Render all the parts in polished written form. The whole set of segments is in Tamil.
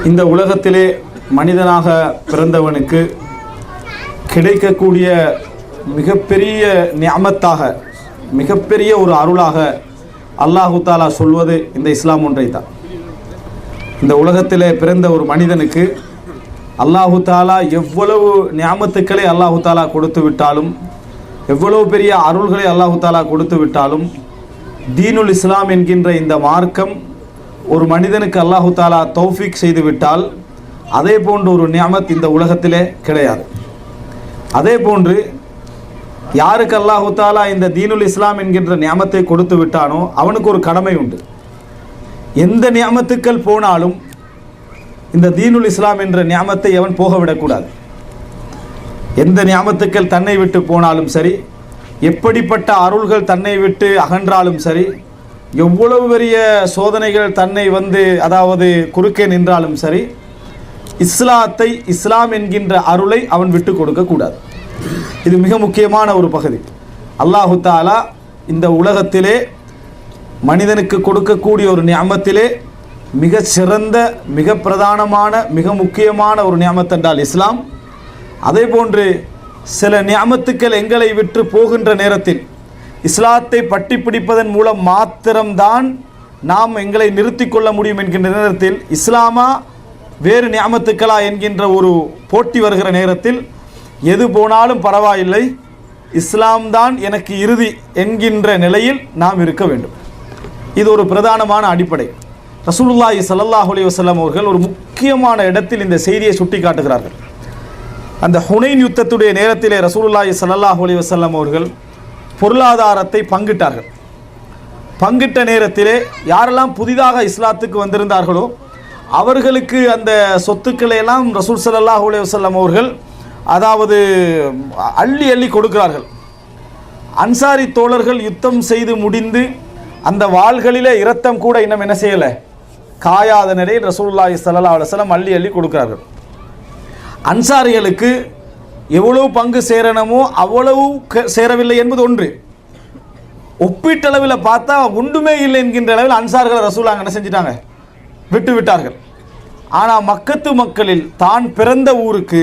இந்த உலகத்திலே மனிதனாக பிறந்தவனுக்கு கிடைக்கக்கூடிய மிகப்பெரிய நிஅமத்தாக, மிகப்பெரிய ஒரு அருளாக அல்லாஹு தாலா சொல்வது இந்த இஸ்லாம் ஒன்றை தான். இந்த உலகத்திலே பிறந்த ஒரு மனிதனுக்கு அல்லாஹு தாலா எவ்வளவு நிஅமத்துக்களை அல்லாஹு தாலா கொடுத்து விட்டாலும், எவ்வளவு பெரிய அருள்களை அல்லாஹு தாலா கொடுத்து விட்டாலும், தீனுல் இஸ்லாம் என்கின்ற இந்த மார்க்கம் ஒரு மனிதனுக்கு அல்லாஹு தாலா தௌஃபீக் செய்து விட்டால் அதே போன்று ஒரு நிஅமத் இந்த உலகத்திலே கிடையாது. அதே போன்று யாருக்கு அல்லாஹு தாலா இந்த தீனுல் இஸ்லாம் என்கின்ற நிஅமத்தை கொடுத்து விட்டானோ அவனுக்கு ஒரு கடமை உண்டு. எந்த நிஅமத்துக்கள் போனாலும் இந்த தீனுல் இஸ்லாம் என்ற நிஅமத்தை அவன் போக விடக்கூடாது. எந்த நிஅமத்துக்கள் தன்னை விட்டு போனாலும் சரி, எப்படிப்பட்ட அருள்கள் தன்னை விட்டு அகன்றாலும் சரி, எவ்வளவு பெரிய சோதனைகள் தன்னை குறுக்கே நின்றாலும் சரி, இஸ்லாத்தை, இஸ்லாம் என்கின்ற அருளை அவன் விட்டு கொடுக்கக்கூடாது. இது மிக முக்கியமான ஒரு பகுதி. அல்லாஹு தாலா இந்த உலகத்திலே மனிதனுக்கு கொடுக்கக்கூடிய ஒரு நிஅமத்திலே மிக சிறந்த, மிக பிரதானமான, மிக முக்கியமான ஒரு நிஅமத் என்றால் இஸ்லாம். அதே போன்று சில நிஅமத்துக்கள் எங்களை விட்டு போகின்ற நேரத்தில் இஸ்லாத்தை பட்டி பிடிப்பதன் மூலம் மாத்திரம்தான் நாம் எங்களை நிறுத்தி கொள்ள முடியும் என்கின்ற நேரத்தில், இஸ்லாமா வேறு நிஅமத்துக்களா என்கின்ற ஒரு போட்டி வருகிற நேரத்தில் எது போனாலும் பரவாயில்லை, இஸ்லாம் தான் எனக்கு இறுதி என்கின்ற நிலையில் நாம் இருக்க வேண்டும். இது ஒரு பிரதானமான அடிப்படை. ரசூலுல்லாஹி ஸல்லல்லாஹு அலைஹி வஸல்லம் அவர்கள் ஒரு முக்கியமான இடத்தில் இந்த செய்தியை சுட்டி காட்டுகிறார்கள். அந்த ஹுனைன் யுத்தத்துடைய நேரத்திலே ரசூலுல்லாஹி ஸல்லல்லாஹு அலைஹி வஸல்லம் அவர்கள் பொருளாதாரத்தை பங்கிட்டார்கள். பங்கிட்ட நேரத்திலே யாரெல்லாம் புதிதாக இஸ்லாத்துக்கு வந்திருந்தார்களோ அவர்களுக்கு அந்த சொத்துக்களை எல்லாம் ரசூல் ஸல்லல்லாஹு அலைஹி வஸல்லம் அவர்கள் அள்ளி அள்ளி கொடுக்கிறார்கள். அன்சாரி தோழர்கள் யுத்தம் செய்து முடிந்து அந்த வாள்களிலே இரத்தம் கூட இன்னும் என்ன செய்யலை, காயாத நிலையில் ரசூலுல்லாஹி ஸல்லல்லாஹு அலைஹி வஸல்லம் அள்ளி அள்ளி கொடுக்கிறார்கள். அன்சாரிகளுக்கு எவ்வளவு பங்கு சேரணுமோ அவ்வளவு சேரவில்லை என்பது ஒன்று. ஒப்பீட்டளவில் பார்த்தா ஒன்றுமே இல்லை என்கின்ற அளவில் அன்சார்கள் ரசூலுல்லாஹ் என்ன செஞ்சிட்டாங்க, விட்டு விட்டார்கள். ஆனால் மக்கத்து மக்களில் தான் பிறந்த ஊருக்கு,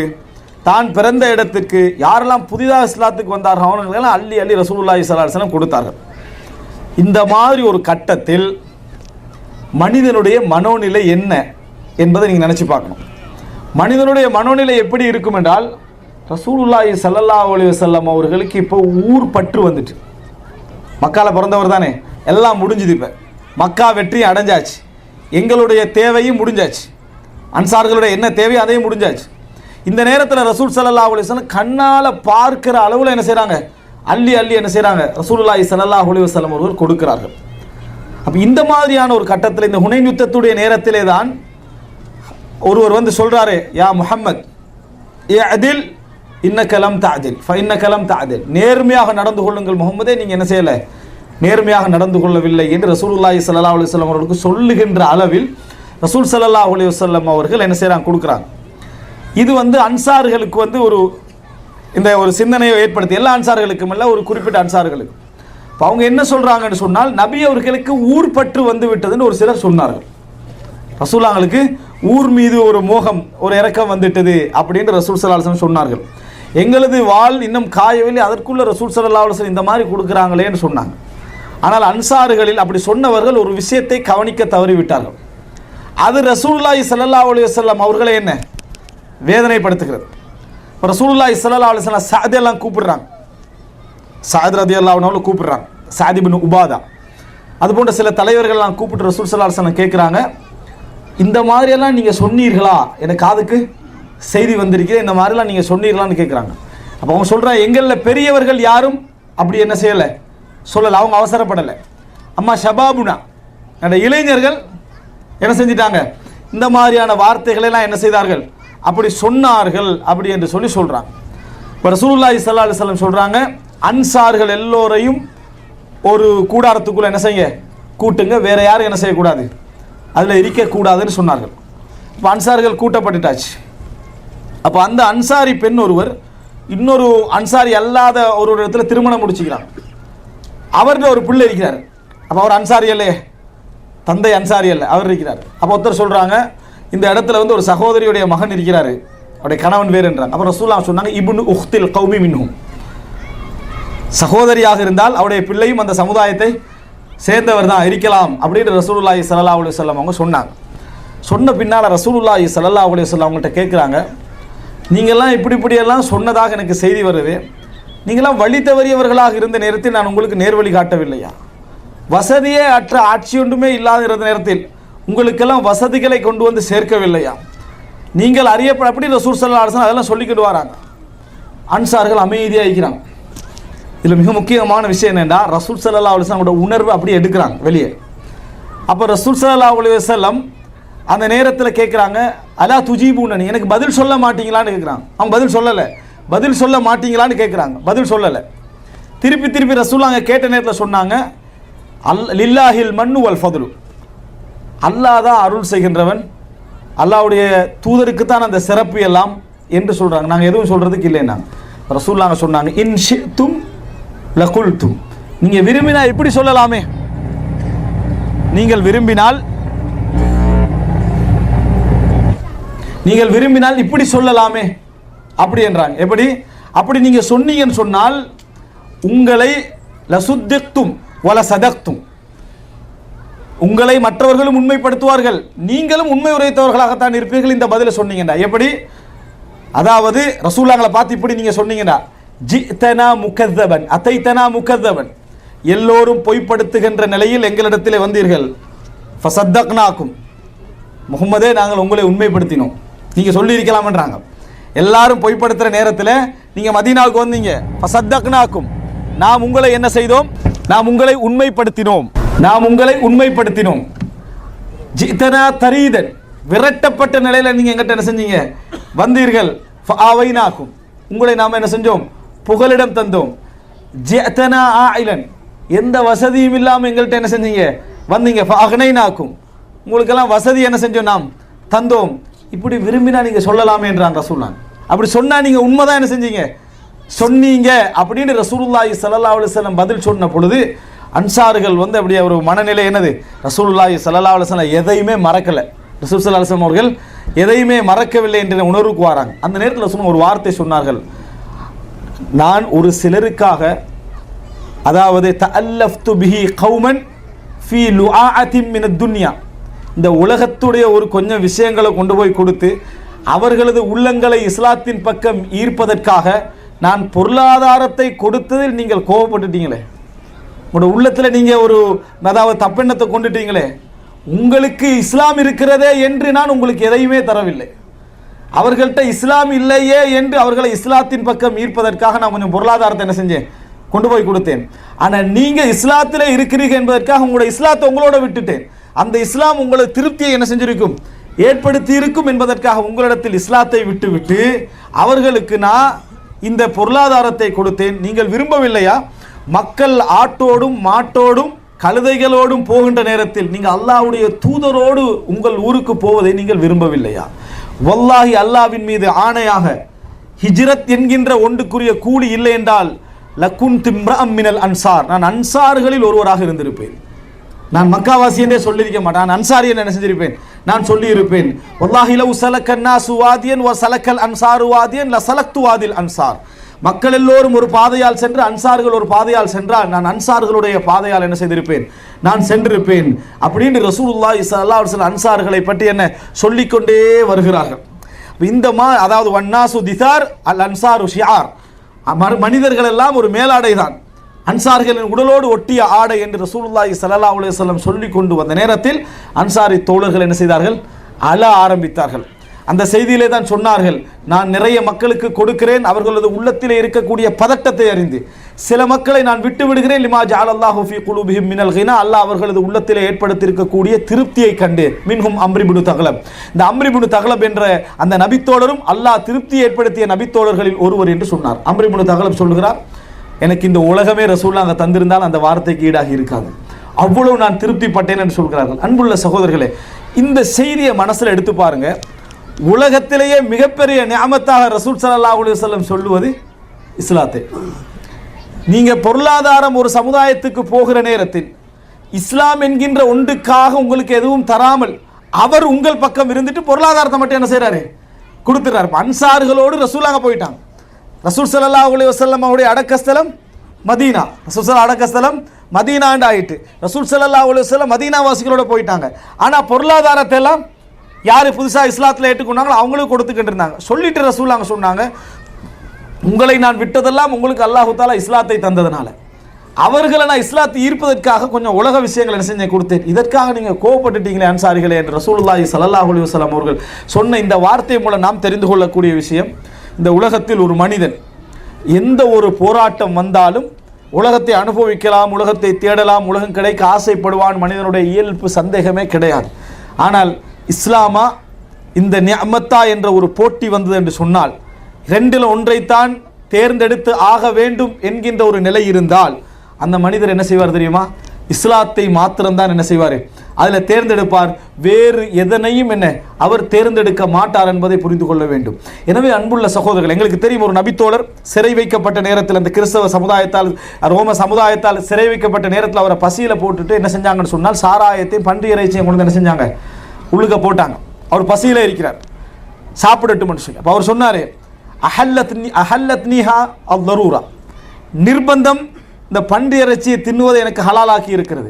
தான் பிறந்த இடத்துக்கு யாரெல்லாம் புதிதாக இஸ்லாத்துக்கு வந்தார்கள் அவங்களெல்லாம் அள்ளி அள்ளி ரசூலுல்லாஹி ஸல்லல்லாஹு அலைஹி வஸல்லம் கொடுத்தார்கள். இந்த மாதிரி ஒரு கட்டத்தில் மனிதனுடைய மனோநிலை என்ன என்பதை நீங்கள் நினச்சி பார்க்கணும். மனிதனுடைய மனோநிலை எப்படி இருக்கும் என்றால், ரசூலுல்லாஹி ஸல்லல்லாஹு அலைஹி வஸல்லம் அவர்களுக்கு இப்போ ஊர் பற்று வந்துட்டு, மக்கால பிறந்தவர் தானே, எல்லாம் முடிஞ்சுது. இப்போ மக்கா வெற்றி அடைஞ்சாச்சு, எங்களுடைய தேவையும் முடிஞ்சாச்சு, அன்சார்களுடைய என்ன தேவையோ அதையும் முடிஞ்சாச்சு. இந்த நேரத்தில் ரசூல் ஸல்லல்லாஹு அலைஹி வஸல்லம் கண்ணால் பார்க்கிற அளவில் என்ன செய்கிறாங்க, அள்ளி அள்ளி என்ன செய்கிறாங்க, ரசூலுல்லாஹி ஸல்லல்லாஹு அலைஹி வஸல்லம் அவர்கள் கொடுக்கிறார்கள். அப்போ இந்த மாதிரியான ஒரு கட்டத்தில், இந்த ஹுனைன் யுத்தத்துடைய நேரத்திலே தான் ஒருவர் வந்து சொல்கிறாரு, யா முஹம்மத் இஅதில் இன்னக லம் தஅதில் ஃபஇன்னக லம் தஅதில், நேர்மையாக நடந்து கொள்ளுங்கள் முகமதே, நீங்கள் என்ன செய்யலை, நேர்மையாக நடந்து கொள்ளவில்லை என்று ரசூலுல்லாஹி ஸல்லல்லாஹு அலைஹி வஸல்லம் அவர்களுக்கு சொல்லுகின்ற அளவில் ரசூல் ஸல்லல்லாஹு அலைஹி வஸல்லம் அவர்கள் என்ன செய்கிறாங்க, கொடுக்குறாங்க. இது அன்சார்களுக்கு இந்த ஒரு சிந்தனையை ஏற்படுத்தி, எல்லா அன்சார்களுக்கும் இல்லை, ஒரு குறிப்பிட்ட அன்சார்களுக்கு. இப்போ அவங்க என்ன சொல்கிறாங்கன்னு சொன்னால், நபி அவர்களுக்கு ஊர் பற்று வந்து விட்டதுன்னு ஒரு சிலர் சொன்னார்கள். ரசூலுல்லாஹ்களுக்கு ஊர் மீது ஒரு மோகம், ஒரு இரக்கம் வந்துட்டது அப்படின்னு ரசூல் ஸல்லல்லாஹு அலைஹி வஸல்லம் சொன்னார்கள். எங்களது வாள் இன்னும் காயவில்லை, அதற்குள்ள ரசூல் ஸல்லல்லாஹு அலைஹி வஸல்லம் இந்த மாதிரி கொடுக்குறாங்களேன்னு சொன்னாங்க. ஆனால் அன்சார்களில் அப்படி சொன்னவர்கள் ஒரு விஷயத்தை கவனிக்க தவறிவிட்டார்கள். அது ரசூலுல்லாஹி ஸல்லல்லாஹு அலைஹி வஸல்லம் அவர்களை என்ன வேதனைப்படுத்துகிறது. இப்போ ரசூலுல்லாஹி ஸல்லல்லாஹு அலைஹி வஸல்லம் சஅத் எல்லாம் கூப்பிடுறாங்க, சஅத் ரலியல்லாஹு அன்ஹு கூப்பிடுறாங்க, சஅத் இப்னு உபாதா, அதுபோன்ற சில தலைவர்கள்லாம் கூப்பிட்டு ரசூல் ஸல்லல்லாஹு அலைஹி வஸல்லம் கேட்குறாங்க, இந்த மாதிரியெல்லாம் நீங்கள் சொன்னீர்களா, எனக்கு காதுக்கு செய்தி வந்திருக்கிறேன், இந்த மாதிரிலாம் நீங்கள் சொன்னீர்களான்னு கேட்குறாங்க. அப்போ அவங்க சொல்கிறாங்க, எங்களில் பெரியவர்கள் யாரும் அப்படி என்ன செய்யலை, சொல்லலை, அவங்க அவசரப்படலை. அம்மா ஷபாபுனா, அந்த இளைஞர்கள் என்ன செஞ்சிட்டாங்க, இந்த மாதிரியான வார்த்தைகளெல்லாம் என்ன செய்தார்கள், அப்படி சொன்னார்கள் அப்படி என்று சொல்கிறாங்க. இப்போ ரசூலுல்லாஹி ஸல்லல்லாஹு அலைஹி வஸல்லம் சொல்கிறாங்க, அன்சார்கள் எல்லோரையும் ஒரு கூடாரத்துக்குள்ளே என்ன செய்ய கூட்டுங்க, வேற யாரும் என்ன செய்யக்கூடாது, அதில் இருக்கக்கூடாதுன்னு சொன்னார்கள். இப்போ அன்சார்கள் கூட்டப்பட்டுட்டாச்சு. அப்போ அந்த அன்சாரி பெண் ஒருவர் இன்னொரு அன்சாரி அல்லாத ஒரு இடத்துல திருமணம் முடிச்சுக்கிறாங்க. அவர்கிட்ட ஒரு பிள்ளை இருக்கிறார். அப்போ அவர் அன்சாரி இல்லையே, தந்தை அன்சாரி அல்ல, அவர் இருக்கிறார். அப்போ ஒருத்தர் சொல்கிறாங்க, இந்த இடத்துல வந்து ஒரு சகோதரியுடைய மகன் இருக்கிறாரு, அவருடைய கணவன் வேறு என்றாங்க. அப்புறம் ரசூலுல்லாஹ் சொன்னாங்க, இப்னு உக்தில் கௌமி மின்ஹும், சகோதரியாக இருந்தால் அவருடைய பிள்ளையும் அந்த சமுதாயத்தை சேர்ந்தவர் தான் இருக்கலாம் அப்படின்னு ரசூலுல்லாஹி ஸல்லல்லாஹு அலைஹி வஸல்லம் அவங்க சொன்னாங்க. சொன்ன பின்னால் ரசூலுல்லாஹி ஸல்லல்லாஹு அலைஹி வஸல்லம் அவங்கள்ட்ட கேட்குறாங்க, நீங்கள்லாம் இப்படியெல்லாம் சொன்னதாக எனக்கு செய்தி வருது, நீங்களாம் வழி தவறியவர்களாக இருந்த நேரத்தில் நான் உங்களுக்கு நேர்வழி காட்டவில்லையா? வசதியே அற்ற ஆட்சி ஒன்றுமே இல்லாத இருந்த நேரத்தில் உங்களுக்கெல்லாம் வசதிகளை கொண்டு வந்து சேர்க்கவில்லையா? நீங்கள் அறியப்பட அப்படி ரசூல் ஸல்லல்லாஹு அலைஹி வஸல்லம் அதெல்லாம் சொல்லிக்கிட்டு வராங்க. அன்சார்கள் அமைதியாக இருக்கிறாங்க. இதில் மிக முக்கியமான விஷயம் என்னென்னா, ரசூல் ஸல்லல்லாஹு அலைஹி வஸல்லம் உணர்வு அப்படியே எடுக்கிறாங்க வெளியே. அப்போ ரசூல் ஸல்லல்லாஹு அலைஹி வஸல்லம் அந்த நேரத்தில் கேட்குறாங்க, அலா துஜீபூனனி, எனக்கு பதில் சொல்ல மாட்டீங்களான்னு கேட்குறாங்க. அவங்க பதில் சொல்லலை. பதில் சொல்ல மாட்டீங்களான்னு கேட்குறாங்க, பதில் சொல்லலை. திருப்பி ரசூலுல்லாஹ் கேட்ட நேரத்தில் சொன்னாங்க, லில்லாஹில் மன்னு வல் ஃபதுலு, அல்லாஹ் தான் அருள் செய்கின்றவன், அல்லாஹ்வுடைய தூதருக்கு தான் அந்த சிறப்பு எல்லாம் என்று சொல்கிறாங்க. நாங்கள் எதுவும் சொல்கிறதுக்கு இல்லைன்னாங்க. ரசூலுல்லாஹ் சொன்னாங்க, இன் ஷி'தும் லகுல்தும், நீங்கள் விரும்பினால் இப்படி சொல்லலாமே, நீங்கள் விரும்பினால் இப்படி சொல்லலாமே அப்படி என்றாங்க. எப்படி? அப்படி நீங்கள் சொன்னீங்கன்னு சொன்னால் உங்களை லசுத்திக்தும் வல சதக்தும், உங்களை மற்றவர்களும் உண்மைப்படுத்துவார்கள், நீங்களும் உண்மை உரைத்தவர்களாகத்தான் இருப்பீர்கள் இந்த பதிலை சொன்னீங்கடா. எப்படி? அதாவது ரசூலுல்லாஹ்களை பார்த்து இப்படி நீங்கள் சொன்னீங்கடா, ஜிதனா முகத்தபன் அதைத்தனா முகத்தபன், எல்லோரும் பொய்ப்படுத்துகின்ற நிலையில் எங்களிடத்தில் வந்தீர்கள், ஃபசத்தக்னாக்கும், முகம்மதே நாங்கள் உங்களை உண்மைப்படுத்தினோம், நீங்கள் சொல்லியிருக்கலாம்ன்றாங்க. எல்லாரும் பொய்ப்படுத்துகிற நேரத்தில் நீங்கள் மதீனாவுக்கு வந்தீங்க, ஃபசத்தக்னாக்கும், நாம் உங்களை என்ன செய்தோம்? நாம் உங்களை உண்மைப்படுத்தினோம். ஜிதனா தரீதன், விரட்டப்பட்ட நிலையில் நீங்கள் எங்கிட்ட என்ன செஞ்சீங்க? வந்தீர்கள். ஃபஆவைனாக்கும், உங்களை நாம் என்ன செஞ்சோம்? புகலிடம் தந்தோம். ஜிதனா ஆயிலன், எந்த வசதியும் இல்லாமல் எங்கள்கிட்ட என்ன செஞ்சீங்க? வந்தீங்க. ஃபஅக்னைனாக்கும், உங்களுக்கெல்லாம் வசதி என்ன செஞ்சோம்? நாம் தந்தோம். இப்படி விரும்பினா நீங்கள் சொல்லலாமே என்றாங்க ரசூலுல்லாஹ். அப்படி சொன்னால் நீங்கள் உண்மைதான் என்ன செஞ்சீங்க? சொன்னீங்க அப்படின்னு ரசூலுல்லாஹி ஸல்லல்லாஹு அலைஹி வஸல்லம் பதில் சொன்ன பொழுது அன்சார்கள் வந்து அப்படியே ஒரு மனநிலை என்னது? ரசூலுல்லாஹி ஸல்லல்லாஹு அலைஹி வஸல்லம் எதையுமே மறக்கலை, ரசூல் ஸல்லல்லாஹு அலைஹி வஸல்லம் அவர்கள் எதையுமே மறக்கவில்லை என்ற உணர்வுக்கு வராங்க. அந்த நேரத்தில் ரசூல் ஒரு வார்த்தை சொன்னார்கள், நான் ஒரு சிலருக்காக, அதாவது தஅல்லஃப்து பிஹி கௌமன் ஃபீ லுஆஅத்தின் மினத் துன்யா, இந்த உலகத்துடைய ஒரு கொஞ்சம் விஷயங்களை கொண்டு போய் கொடுத்து அவர்களது உள்ளங்களை இஸ்லாத்தின் பக்கம் ஈர்ப்பதற்காக நான் பொருளாதாரத்தை கொடுத்ததில் நீங்கள் கோபப்பட்டுட்டீங்களே, உங்களோட உள்ளத்தில் நீங்கள் ஒரு அதாவது தப்பெண்ணத்தை கொண்டுட்டீங்களே, உங்களுக்கு இஸ்லாம் இருக்கிறதே என்று நான் உங்களுக்கு எதையுமே தரவில்லை, அவர்கள்ட்ட இஸ்லாம் இல்லையே என்று அவர்களை இஸ்லாத்தின் பக்கம் ஈர்ப்பதற்காக நான் கொஞ்சம் பொருளாதாரத்தை என்ன செஞ்சேன்? கொண்டு போய் கொடுத்தேன். ஆனால் நீங்கள் இஸ்லாத்திலே இருக்கிறீர்கள் என்பதற்காக உங்களோட இஸ்லாத்தை உங்களோட விட்டுட்டேன், அந்த இஸ்லாம் உங்களை திருப்தியை என்ன செஞ்சிருக்கும்? ஏற்படுத்தி இருக்கும் என்பதற்காக உங்களிடத்தில் இஸ்லாத்தை விட்டு அவர்களுக்கு நான் இந்த பொருளாதாரத்தை கொடுத்தேன். நீங்கள் விரும்பவில்லையா? மக்கள் ஆட்டோடும் மாட்டோடும் கழுதைகளோடும் போகின்ற நேரத்தில் நீங்கள் அல்லாஹ்வுடைய தூதரோடு உங்கள் ஊருக்கு போவதை நீங்கள் விரும்பவில்லையா? வல்லாஹி, அல்லாஹ்வின் மீது ஆணையாக, ஹிஜ்ரத் என்கின்ற ஒன்றுக்குரிய கூலி இல்லை என்றால் லகுன்து இம்ரஅம் மினல் அன்சார், நான் அன்சார்களில் ஒருவராக இருந்திருப்பேன். நான் மக்காவாசி என்றே சொல்லியிருக்க மாட்டேன், நான் அன்சாரி என்ன செஞ்சிருப்பேன்? நான் சொல்லி இருப்பேன். வல்லாஹி லவ் ஸலக்கன் நாசு வாதியன் வ ஸலக்கல் அன்சாரு வாதியன் லஸலக்து வாதில் அன்சார், மக்கள் எல்லோரும் ஒரு பாதையால் சென்று அன்சார்கள் ஒரு பாதையால் சென்றால் நான் அன்சார்களுடைய பாதையால் என்ன செய்திருப்பேன்? நான் சென்றிருப்பேன் அப்படின்னு ரசூலுல்லாஹி ஸல்லல்லாஹு அலைஹி வஸல்லம் அன்சார்களை பற்றி என்ன சொல்லிக்கொண்டே வருகிறார்கள். இந்த அதாவது வன்னாசு திசார் அல் அன்சாரு ஷிஆர், மனிதர்கள் எல்லாம் ஒரு மேலாடை தான், அன்சார்களின் உடலோடு ஒட்டிய ஆடை என்று ரசூலுல்லாஹி ஸல்லல்லாஹு அலைஹி வஸல்லம் சொல்லி கொண்டு வந்த நேரத்தில் அன்சாரி தோழர்கள் என்ன செய்தார்கள்? அழ ஆரம்பித்தார்கள். அந்த செய்தியிலே தான் சொன்னார்கள், நான் நிறைய மக்களுக்கு கொடுக்கிறேன், அவர்களது உள்ளத்திலே இருக்கக்கூடிய பதட்டத்தை அறிந்து சில மக்களை நான் விட்டு விடுகிறேன். லிமா ஜஅலல்லாஹு ஃபீ குலூபிஹிம் மினல் கினா, அல்லாஹ் அவர்களது உள்ளத்திலே ஏற்படுத்தி இருக்கக்கூடிய திருப்தியை கண்டு. மின்ஹும் அம்ரி இப்னு தக்லப், இந்த அம்ரி இப்னு தக்லப் என்ற அந்த நபித்தோழரும் அல்லாஹ் திருப்தி ஏற்படுத்திய நபித்தோழர்களில் ஒருவர் என்று சொன்னார். அம்ரி இப்னு தக்லப் சொல்கிறார், எனக்கு இந்த உலகமே ரசூலுல்லாஹ் அங்கே தந்திருந்தால் அந்த வார்த்தைக்கு ஈடாகி இருக்காது, அவ்வளவு நான் திருப்திப்பட்டேன் என்று சொல்கிறார்கள். அன்புள்ள சகோதரர்களே, இந்த செய்தியை மனசில் எடுத்து பாருங்க. உலகத்திலேயே மிகப்பெரிய நியாமத்தாக ரசூல் ஸல்லல்லாஹு அலைஹி வஸல்லம் சொல்லுவது இஸ்லாத்தை. நீங்க பொருளாதாரம் ஒரு சமுதாயத்துக்கு போகிற நேரத்தில் இஸ்லாம் என்கின்ற ஒன்றுக்காக உங்களுக்கு எதுவும் தராமல் அவர் உங்கள் பக்கம் இருந்துட்டு பொருளாதாரத்தை மட்டும் என்ன செய்கிறாரு, கொடுத்துறாரு. அன்சார்களோடு ரசூலாக போயிட்டாங்க. ரசூல் ஸல்லல்லாஹு அலைஹி வஸல்லம் அவருடைய அடக்கஸ்தலம் மதீனா, ரசூல் ஸல்லல்லாஹு அடக்கஸ்தலம் மதீனாண்டு ஆயிட்டு ரசூல் ஸல்லல்லாஹு அலைஹி வஸல்லம் மதீனா வாசிகளோட போயிட்டாங்க. ஆனால் பொருளாதாரத்தை எல்லாம் யார் புதுசாக இஸ்லாத்தில் ஏற்றுக்கொண்டாங்களோ அவங்களுக்கு கொடுத்துக்கிட்டு இருந்தாங்க. சொல்லிட்டு ரசூல் அங்கே சொன்னாங்க, உங்களை நான் விட்டதெல்லாம் உங்களுக்கு அல்லாஹு தாலா இஸ்லாத்தை தந்ததுனால அவர்களை நான் இஸ்லாத்தை ஈர்ப்பதற்காக கொஞ்சம் உலக விஷயங்கள் என்ன செஞ்சு கொடுத்தேன், இதற்காக நீங்கள் கோவப்பட்டுட்டீங்களே அன்சாரிகளே என்று ரசூலுல்லாஹி ஸல்லல்லாஹு அலைஹி வஸல்லம் அவர்கள் சொன்ன இந்த வார்த்தை மூலம் நாம் தெரிந்து கொள்ளக்கூடிய விஷயம், இந்த உலகத்தில் ஒரு மனிதன் எந்த ஒரு போராட்டம் வந்தாலும் உலகத்தை அனுபவிக்கலாம், உலகத்தை தேடலாம், உலகம் கிடைக்க ஆசைப்படுவான், மனிதனுடைய இயல்பு சந்தேகமே கிடையாது. ஆனால் இஸ்லாமா இந்த நிஅமத்தா என்ற ஒரு போட்டி வந்தது என்று சொன்னால் ரெண்டில் ஒன்றைத்தான் தேர்ந்தெடுத்து ஆக வேண்டும் என்கின்ற ஒரு நிலை இருந்தால் அந்த மனிதர் என்ன செய்வார் தெரியுமா, இஸ்லாத்தை மாத்திரம்தான் என்ன செய்வார், அதில் தேர்ந்தெடுப்பார், வேறு எதனையும் என்ன அவர் தேர்ந்தெடுக்க மாட்டார் என்பதை புரிந்து கொள்ள வேண்டும். எனவே அன்புள்ள சகோதரர்கள், எங்களுக்கு தெரியும் ஒரு நபித்தோழர் சிறை வைக்கப்பட்ட நேரத்தில் அந்த கிறிஸ்தவ சமுதாயத்தால் ரோம சமுதாயத்தால் சிறை வைக்கப்பட்ட நேரத்தில் அவரை பசியில் போட்டுட்டு என்ன செஞ்சாங்கன்னு சொன்னால் சாராயத்தையும் பன்றி இறைச்சியும் கொண்டு என்ன செஞ்சாங்க, உள்ளுக போட்டாங்க. அவர் பசியில் இருக்கிறார், சாப்பிடட்டும்னு சொல்லி. அப்போ அவர் சொன்னார், அஹல்லத்னிஹா அல்-தரூரா, நிர்பந்தம் இந்த பன்றி இறைச்சியை தின்னுவதை எனக்கு ஹலாலாக்கி இருக்கிறது.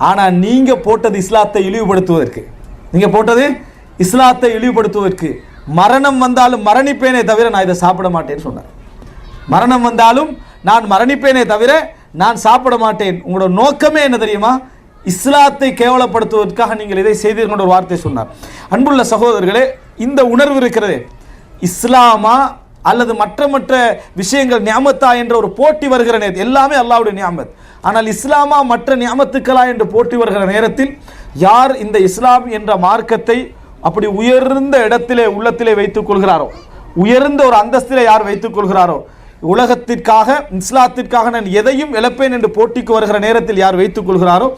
ஆனால் நீங்கள் போட்டது இஸ்லாத்தை இழிவுபடுத்துவதற்கு, நீங்கள் போட்டது இஸ்லாத்தை இழிவுபடுத்துவதற்கு, மரணம் வந்தாலும் மரணிப்பேனே தவிர நான் இதை சாப்பிட மாட்டேன்னு சொன்னார். மரணம் வந்தாலும் நான் மரணிப்பேனே தவிர நான் சாப்பிட மாட்டேன். உங்களோட நோக்கமே என்ன தெரியுமா, இஸ்லாத்தை கேவலப்படுத்துவதற்காக நீங்கள் இதை செய்தீர்கள் ஒரு வார்த்தை சொன்னார். அன்புள்ள சகோதரர்களே, இந்த உணர்வு இருக்கிறது, இஸ்லாமா அல்லது மற்ற மற்ற விஷயங்கள் நியாமத்தா என்ற ஒரு போட்டி வருகிற நேரத்தில் எல்லாமே அல்லாஹ்வுடைய நியாமத், ஆனால் இஸ்லாமா மற்ற நியாமத்துக்களா என்று போட்டி வருகிற நேரத்தில் யார் இந்த இஸ்லாம் என்ற மார்க்கத்தை அப்படி உயர்ந்த இடத்திலே உள்ளத்திலே வைத்துக் கொள்கிறாரோ, உயர்ந்த ஒரு அந்தஸ்திலே யார் வைத்துக் கொள்கிறாரோ, உலகத்திற்காக இஸ்லாத்திற்காக நான் எதையும் இழப்பேன் என்று போட்டிக்கு வருகிற நேரத்தில் யார் வைத்துக் கொள்கிறாரோ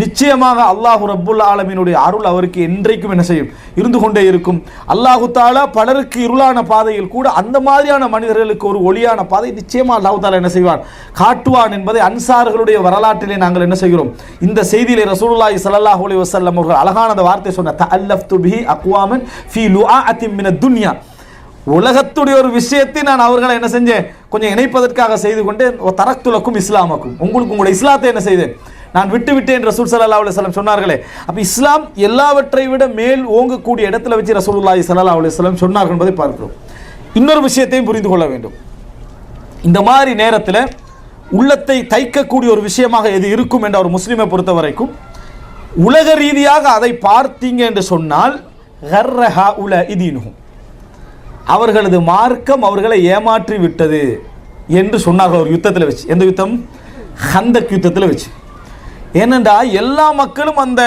நிச்சயமாக அல்லாஹு ரப்புல் ஆலமீனுடைய அருள் அவருக்கு என்றைக்கும் என்ன செய்யும், இருந்து கொண்டே இருக்கும். அல்லாஹு தாலா பலருக்கு இருளான பாதையில் கூட அந்த மாதிரியான மனிதர்களுக்கு ஒரு ஒளியான பாதை நிச்சயமாக அல்லாஹு தாலா என்ன செய்வார், காட்டுவான் என்பதை அன்சார்களுடைய வரலாற்றிலே நாங்கள் என்ன செய்கிறோம். இந்த செய்தியிலே ரசூலுல்லாஹி ஸல்லல்லாஹு அலைஹி வஸல்லம் அவர்கள் அழகான வார்த்தை சொன்ன, தஅல்லஃப்து பிஹி அக்வாமன் ஃபீ லுஆஅத்தின் மினத் துன்யா, உலகத்துடைய ஒரு விஷயத்தை நான் அவர்களை என்ன செஞ்சேன், கொஞ்சம் இணைப்பதற்காக செய்து கொண்டு தரக்துலக்கும் இஸ்லாமக்கும், உங்களுக்கு உங்களுடைய இஸ்லாத்தை என்ன செய்தேன், நான் விட்டு விட்டேன் ரசூல் ஸல்லல்லாஹு அலைஹி வஸல்லம் சொன்னார்களே. அப்போ இஸ்லாம் எல்லாவற்றை விட மேல் ஓங்கக்கூடிய இடத்துல வச்சு ரசூலுல்லாஹி ஸல்லல்லாஹு அலைஹி வஸல்லம் சொன்னார்கள் என்பதை பார்க்கிறோம். இன்னொரு விஷயத்தையும் புரிந்து கொள்ள வேண்டும், இந்த மாதிரி நேரத்தில் உள்ளத்தை தைக்கக்கூடிய ஒரு விஷயமாக எது இருக்கும் என்ற ஒரு முஸ்லீமை பொறுத்த வரைக்கும் உலக ரீதியாக அதை பார்த்தீங்க என்று சொன்னால் கர்ரஹா உல இதீனுகும், அவர்களது மார்க்கம் அவர்களை ஏமாற்றி விட்டது என்று சொன்னார்கள் ஒரு யுத்தத்தில் வச்சு. எந்த யுத்தம், ஹந்தக் யுத்தத்தில் வச்சு. ஏனென்றா எல்லா மக்களும் அந்த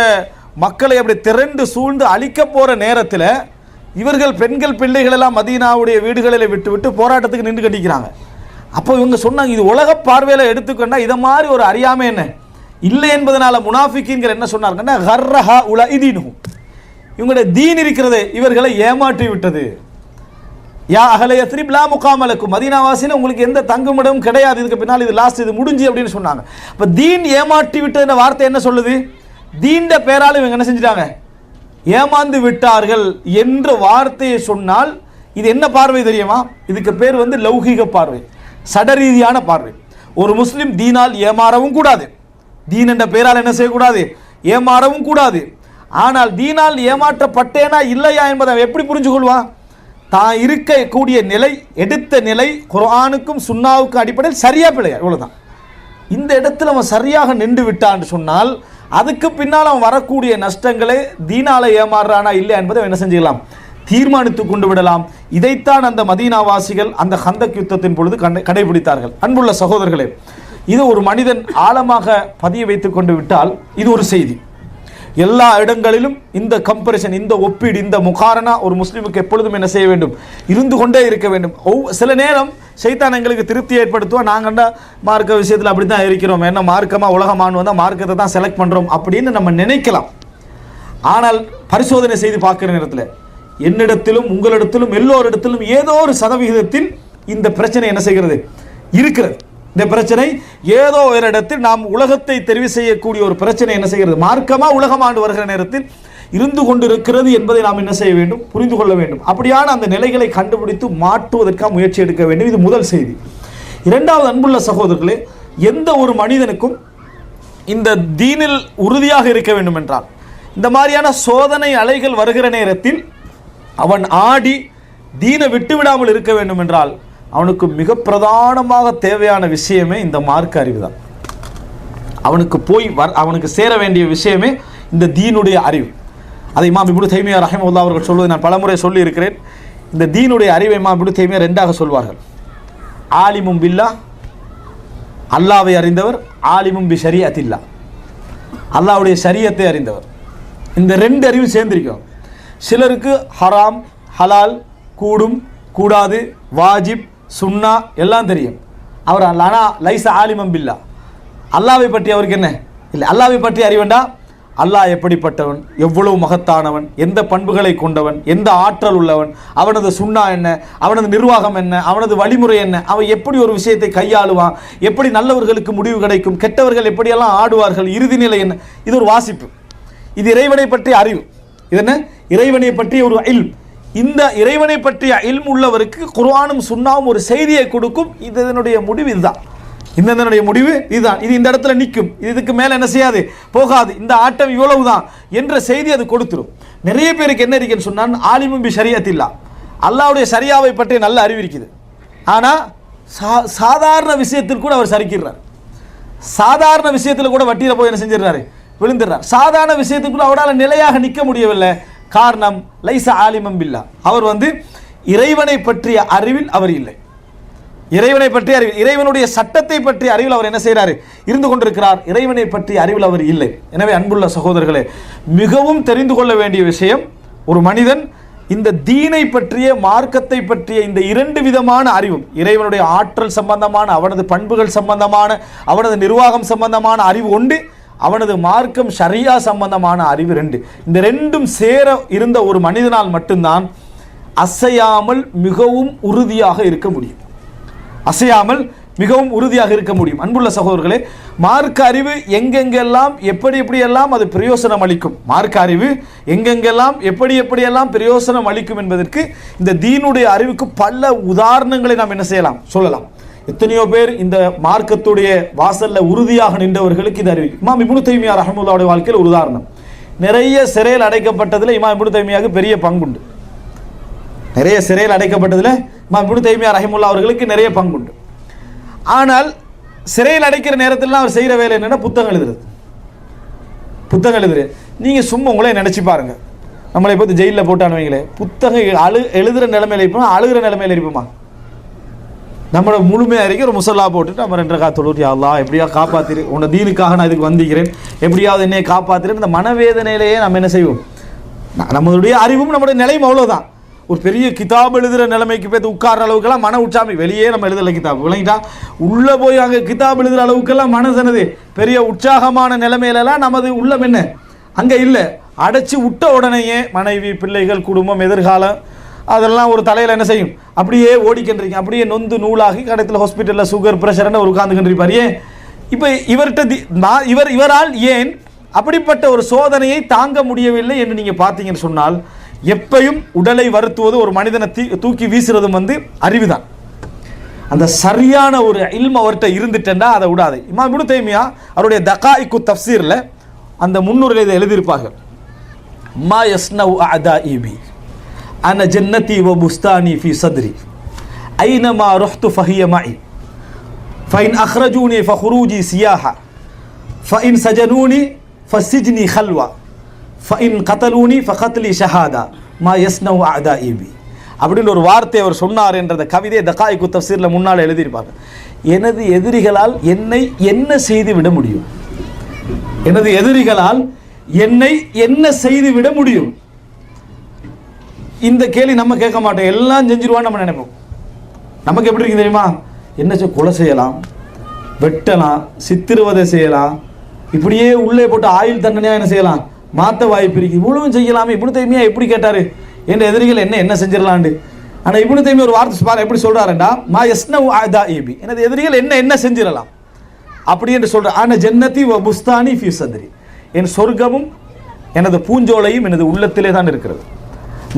மக்களை அப்படி திரண்டு சூழ்ந்து அழிக்க போகிற நேரத்தில் இவர்கள் பெண்கள் பிள்ளைகள் எல்லாம் மதீனாவுடைய வீடுகளில் விட்டு விட்டு போராட்டத்துக்கு நின்று கட்டிக்கிறாங்க. அப்போ இவங்க சொன்னாங்க, இது உலக பார்வையில் எடுத்துக்கொண்டா இதை மாதிரி ஒரு அறியாமை என்ன இல்லை என்பதனால முனாஃபிக்கீன்கள் என்ன சொன்னாங்கன்னா, கர்ரஹா உல இதீனுகும், இவங்களுடைய தீன் இருக்கிறது இவர்களை ஏமாற்றி விட்டது. யா அஹ்ல யத்ரிப் லா முகாம லக்கும், மதீனாவாசியில் உங்களுக்கு எந்த தங்குமிடமும் கிடையாது, இதுக்கு பின்னால் இது லாஸ்ட், இது முடிஞ்சு அப்படின்னு சொன்னாங்க. அப்போ தீன் ஏமாற்றி விட்டது வார்த்தை என்ன சொல்லுது, தீண்ட பேரால் இவங்க என்ன செஞ்சிட்டாங்க, ஏமாந்து விட்டார்கள் என்ற வார்த்தையை சொன்னால் இது என்ன பார்வை தெரியுமா, இதுக்கு பேர் லௌகிக பார்வை, சடரீதியான பார்வை. ஒரு முஸ்லிம் தீனால் ஏமாறவும் கூடாது, தீன் என்ற பெயரால் என்ன செய்யக்கூடாது, ஏமாறவும் கூடாது. ஆனால் தீனால் ஏமாற்றப்பட்டேனா இல்லையா என்பதை எப்படி புரிஞ்சு கொள்வான், தான் இருக்கக்கூடிய நிலை, எடுத்த நிலை குர்ஆனுக்கும் சுன்னாவுக்கும் அடிப்படையில் சரியா பிழையா, இவ்வளவுதான். இந்த இடத்துல அவன் சரியாக நின்று விட்டான்னு சொன்னால் அதுக்கு பின்னால் அவன் வரக்கூடிய நஷ்டங்களை தீனால ஏமாறுறானா இல்லையா என்பதை என்ன செஞ்சுக்கலாம், தீர்மானித்து கொண்டு விடலாம். இதைத்தான் அந்த மதீனாவாசிகள் அந்த ஹந்தக் யுத்தத்தின் பொழுது கடைபிடித்தார்கள். அன்புள்ள சகோதரர்களே, இது ஒரு மனிதன் ஆழமாக பதிய வைத்துக் கொண்டு விட்டால் இது ஒரு செய்தி. எல்லா இடங்களிலும் இந்த கம்பரிசன், இந்த ஒப்பீடு, இந்த முகாரணா ஒரு முஸ்லீமுக்கு எப்பொழுதும் என்ன செய்ய வேண்டும், இருந்து கொண்டே இருக்க வேண்டும். சில நேரம் சைத்தான் எங்களுக்கு திருப்தி ஏற்படுத்துவோம், நாங்கண்டா மார்க்க விஷயத்தில் அப்படி தான் இருக்கிறோம், என்ன மார்க்கமாக உலகமானு வந்தால் மார்க்கத்தை தான் செலக்ட் பண்ணுறோம் அப்படின்னு நம்ம நினைக்கலாம். ஆனால் பரிசோதனை செய்து பார்க்குற நேரத்தில் என்னிடத்திலும் உங்களிடத்திலும் எல்லோரிடத்திலும் ஏதோ ஒரு சதவிகிதத்தில் இந்த பிரச்சனை என்ன செய்கிறது, இருக்கிறது. இந்த பிரச்சனை ஏதோ ஒரு இடத்தில் நாம் உலகத்தை தெரிவு செய்யக்கூடிய ஒரு பிரச்சனை என்ன செய்கிறது, மார்க்கமா உலகமாண்டு வருகிற நேரத்தில் இருந்து கொண்டிருக்கிறது என்பதை நாம் என்ன செய்ய வேண்டும், புரிந்து கொள்ள வேண்டும். அப்படியான அந்த நிலைகளை கண்டுபிடித்து மாற்றுவதற்காக முயற்சி எடுக்க வேண்டும். இது முதல் செய்தி. இரண்டாவது, அன்புள்ள சகோதரர்களே, எந்த ஒரு மனிதனுக்கும் இந்த தீனில் உறுதியாக இருக்க வேண்டும் என்றால், இந்த மாதிரியான சோதனை அலைகள் வருகிற நேரத்தில் அவன் ஆடி தீனை விட்டுவிடாமல் இருக்க வேண்டும் என்றால் அவனுக்கு மிக பிரதானமாக தேவையான விஷயமே இந்த மார்க்க அறிவு தான். அவனுக்கு சேர வேண்டிய விஷயமே இந்த தீனுடைய அறிவு. அதை இமாம் இப்னு தைமியா ரஹிமஹுல்லாஹ் அவர்கள் சொல்வதை நான் பலமுறை சொல்லி இருக்கிறேன். இந்த தீனுடைய அறிவை இமாம் இப்னு தைமியா ரெண்டாக சொல்வார்கள். ஆலிமும் பில்லாஹ், அல்லாவை அறிந்தவர், ஆலிமும் பி ஷரீஅத்தில்லாஹ், அல்லாஹ்வுடைய ஷரியத்தை அறிந்தவர். இந்த ரெண்டு அறிவு சேர்ந்திருக்கும். சிலருக்கு ஹராம், ஹலால், கூடும், கூடாது, வாஜிப், சுன்னா எல்லாம் தெரியும். அவர் ஆனால் லைஸ ஆலிமம் பில்லாஹ், அல்லாவை பற்றி அவருக்கு என்ன இல்லை. அல்லாவை பற்றி அறிவண்டா அல்லாஹ் எப்படிப்பட்டவன், எவ்வளவு மகத்தானவன், எந்த பண்புகளை கொண்டவன், எந்த ஆற்றல் உள்ளவன், அவனது சுன்னா என்ன, அவனது நிர்வாகம் என்ன, அவனது வழிமுறை என்ன, அவன் எப்படி ஒரு விஷயத்தை கையாளுவான், எப்படி நல்லவர்களுக்கு முடிவு கிடைக்கும், கெட்டவர்கள் எப்படியெல்லாம் ஆடுவார்கள், இறுதி நிலை என்ன. இது ஒரு வாசிப்பு. இது இறைவனை பற்றிய அறிவு. இது என்ன, இறைவனை பற்றிய ஒரு இல்ம். இந்த இறைவனை பற்றிய இல்ம் உள்ளவருக்கு குர்ஆனும் சுன்னாவும் ஒரு செய்தியை கொடுக்கும். இதனுடைய முடிவு இதுதான். இதனுடைய முடிவு இதுதான். இது இந்த இடத்துல நிற்கும், இதுக்கு மேலே என்ன செய்யாது, போகாது, இந்த ஆட்டம் இவ்வளவுதான் என்ற செய்தி அது கொடுத்துரும். நிறைய பேருக்கு என்ன இருக்குன்னு சொன்னால், ஆலிமும் பி ஷரீஅத்தில்லாஹ், அல்லாஹ்வுடைய ஷரியாவை பற்றி நல்ல அறிவு இருக்குது. ஆனால் சாதாரண விஷயத்தில் கூட அவர் சரிக்கிறார். சாதாரண விஷயத்தில் கூட வட்டியில் போய் என்ன செஞ்சிடறாரு, விழுந்துடுறார். சாதாரண விஷயத்துக்குள்ள அவரால் நிலையாக நிற்க முடியவில்லை. காரணம் லைஸ ஆலிமம் பில்லாஹ், அவர் இறைவனை பற்றிய அறிவில் அவர் இல்லை. இறைவனை பற்றிய அறிவில், இறைவனுடைய சட்டத்தை பற்றிய அறிவில் அவர் என்ன செய்கிறார், இருந்து கொண்டிருக்கிறார். இறைவனை பற்றிய அறிவில் அவர் இல்லை. எனவே அன்புள்ள சகோதரர்களே, மிகவும் தெரிந்து கொள்ள வேண்டிய விஷயம், ஒரு மனிதன் இந்த தீனை பற்றிய, மார்க்கத்தை பற்றிய இந்த இரண்டு விதமான அறிவும், இறைவனுடைய ஆற்றல் சம்பந்தமான, அவனது பண்புகள் சம்பந்தமான, அவனது நிர்வாகம் சம்பந்தமான அறிவு உண்டு, அவனது மார்க்கம் ஷரியா சம்பந்தமான அறிவு ரெண்டு. இந்த ரெண்டும் சேர இருந்த ஒரு மனிதனால் மட்டும்தான் அசையாமல் மிகவும் உறுதியாக இருக்க முடியும். அசையாமல் மிகவும் உறுதியாக இருக்க முடியும். அன்புள்ள சகோதரர்களே, மார்க்க அறிவு எங்கெங்கெல்லாம் எப்படியெல்லாம் அது பிரயோசனம் அளிக்கும், மார்க்க அறிவு எங்கெங்கெல்லாம் எப்படியெல்லாம் பிரயோசனம் அளிக்கும் என்பதற்கு இந்த தீனுடைய அறிவுக்கு பல உதாரணங்களை நாம் என்ன செய்யலாம், சொல்லலாம். எத்தனையோ பேர் இந்த மார்க்கத்துடைய வாசல்ல உறுதியாக நின்றவர்களுக்கு இது அறிவு. இமாம் இப்னு தைமியா ரஹ்மத்துல்லாஹி வாழ்க்கையில் ஒரு உதாரணம். நிறைய சிறையில் அடைக்கப்பட்டதில் இமாம் இப்னு தைமியாவுக்கு பெரிய பங்குண்டு. நிறைய சிறையில் அடைக்கப்பட்டதில் இமாம் இப்னு தைமியா ரஹ்மத்துல்லாஹி அவர்களுக்கு நிறைய பங்குண்டு. ஆனால் சிறையில் அடைக்கிற நேரத்தில் அவர் செய்கிற வேலை என்னென்னா புத்தகம் எழுதுறது. புத்தகம் எழுதுறது நீங்கள் சும்மா உங்களே நினச்சி பாருங்க. நம்மளை இப்போ ஜெயிலில் போட்டானுவீங்களே, புத்தகம் எழுதுகிற நிலைமையில் இருப்போமா, அழுகிற நிலைமையில் இருப்போமா? நம்மளோட முழுமையாக இருக்க ஒரு முசல்லா போட்டுட்டு நம்ம 2 ரக்காத் தொழுது, யா அல்லாஹ் எப்படியா காப்பாற்றிரு, உன்னோட தீனுக்காக நான் இதுக்கு வந்திக்கிறேன், எப்படியாவது என்னையை காப்பாற்றிரு. இந்த மனவேதனையிலேயே நம்ம என்ன செய்வோம், நம்மளுடைய அறிவும் நம்மளுடைய நிலையும் அவ்வளோதான். ஒரு பெரிய கிதாப் எழுதுகிற நிலைமைக்கு போய் உட்கார்ற அளவுக்கெல்லாம் மன உற்சாமி, வெளியே நம்ம எழுதலை கிதாப் விளங்கிட்டா, உள்ளே போய் அங்கே கிதாப் எழுதுகிற அளவுக்கெல்லாம் மனசனது பெரிய உற்சாகமான நிலைமையிலலாம் நமது உள்ளம் என்ன அங்கே இல்லை. அடைச்சி விட்ட உடனேயே மனைவி, பிள்ளைகள், குடும்பம், எதிர்காலம் அதெல்லாம் ஒரு தலையில் என்ன செய்யும், அப்படியே ஓடிக்கின்றீங்க, அப்படியே நொந்து நூலாகி கடைத்தில் ஹாஸ்பிட்டலில் சுகர் ப்ரெஷர்னு ஒரு உட்காந்துக்கின்றிருப்பார். ஏன் இப்போ இவரால் ஏன் அப்படிப்பட்ட ஒரு சோதனையை தாங்க முடியவில்லை என்று நீங்கள் பார்த்தீங்கன்னு சொன்னால், எப்பையும் உடலை வருத்துவது, ஒரு மனிதனை தூக்கி வீசுறதும் அறிவுதான். அந்த சரியான ஒரு இல்ம் அவர்கிட்ட இருந்துட்டேன்டா அதை விடாது. இமாம் இப்னு தைமியா அவருடைய தகாயிக்கு தஃப்சீரில் அந்த முன்னுரையில் இதை எழுதியிருப்பார்கள். மா யஸ்னவு அஅதாஇ பி அன ஜன்னதி வ புஸ்தானி ஃபி சத்ரி ஐனமா ரஹ்து ஃபஹிய மஇ ஃபஇன் அக்ரஜூனி ஃபஹுரூஜி சியாஹா ஃபஇன் சஜனூனி ஃபசிஜ்னி ஹல்வா ஃபஇன் கதலூனி ஃபகத்லி ஷஹாதா மா யஸ்னவு அஅதாஇ பி அப்படின்னு ஒரு வார்த்தை அவர் சொன்னார் என்ற கவிதை தகாயிக்கு தஃப்சீரில் முன்னால் எழுதியிருப்பாங்க. எனது எதிரிகளால் என்னை என்ன செய்து விட முடியும், எனது எதிரிகளால் என்னை என்ன செய்து விட முடியும். இந்த கேள்வி நம்ம கேட்க மாட்டோம், எல்லாம் செஞ்சிருவான்னு நம்ம நினைப்போம். நமக்கு எப்படி இருக்கு தெரியுமா, என்ன கொலை செய்யலாம், வெட்டலாம், சித்திரவதை செய்யலாம், இப்படியே உள்ளே போட்டு ஆயுள் தண்டனையாக என்ன செய்யலாம், மாற்ற வாய்ப்பு இருக்கு, இவ்வளவும் செய்யலாமே. இப்னு தைமியா எப்படி கேட்டாரு, என் எதிரிகள் என்ன செஞ்சிடலாண்டு. ஆனால் இப்னு தைமியா ஒரு வார்த்தை பாரு எப்படி சொல்றாருண்டா, மா யஸ்னவு அஅதாஇ பி, எனது எதிரிகள் என்ன செஞ்சிடலாம் அப்படி என்று சொல்ற. ஆனா ஜன்னதி வ புஸ்தானி ஃபி சத்ரி, என் சொர்க்கமும் எனது பூஞ்சோலையும் எனது உள்ளத்திலே தான் இருக்கிறது.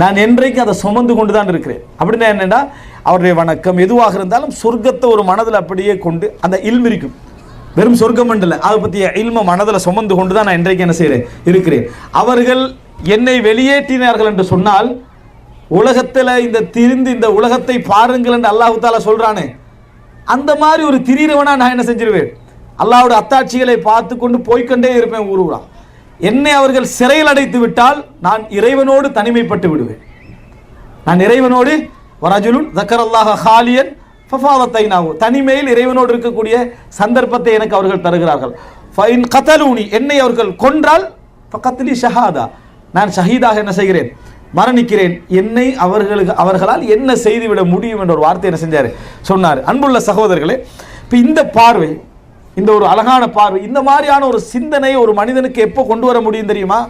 நான் என்றைக்கு அதை சுமந்து கொண்டு தான் இருக்கிறேன். அப்படின்னா என்னென்னா, அவருடைய வணக்கம் எதுவாக இருந்தாலும் சொர்க்கத்தை ஒரு மனதில் அப்படியே கொண்டு அந்த இல்ம் இருக்கும். வெறும் சொர்க்கம் மண்டல அதை பற்றிய இல்ம மனதில் சுமந்து கொண்டு தான் நான் இன்றைக்கு என்ன செய்கிறேன் இருக்கிறேன். அவர்கள் என்னை வெளியேற்றினார்கள் என்று சொன்னால், உலகத்தில் இந்த திரிந்து இந்த உலகத்தை பாருங்கள் என்று அல்லாஹு தாலா சொல்கிறானே, அந்த மாதிரி ஒரு திரீரவனா நான் என்ன செஞ்சிருவேன், அல்லாஹ்வுடைய அத்தாட்சிகளை பார்த்து கொண்டு போய்கொண்டே இருப்பேன் ஊருவா. என்னை அவர்கள் சிறையில் அடைத்து விட்டால் நான் இறைவனோடு தனிமைப்பட்டு விடுவேன். நான் இறைவனோடு வரஜுலுன் தக்கரல்லாஹ ஹாலியன் ஃபஃபாதத்தைனாஹு, தனிமையில் இறைவனோடு இருக்கக்கூடிய சந்தர்ப்பத்தை எனக்கு அவர்கள் தருகிறார்கள். ஃபைன் கதலூனி, என்னை அவர்கள் கொன்றால் ஃபகத்லி ஷஹாதா, நான் ஷஹீதாக என்ன செய்கிறேன், மரணிக்கிறேன். என்னை அவர்களால் என்ன செய்துவிட முடியும் என்ற ஒரு வார்த்தை என்ன செஞ்சார், சொன்னார். அன்புள்ள சகோதரர்களே, இப்போ இந்த பார்வை, இந்த ஒரு அழகான பார்வை, இந்த மாதிரியான ஒரு சிந்தனை ஒரு மனிதனுக்கு எப்போ கொண்டு வர முடியும் தெரியுமா?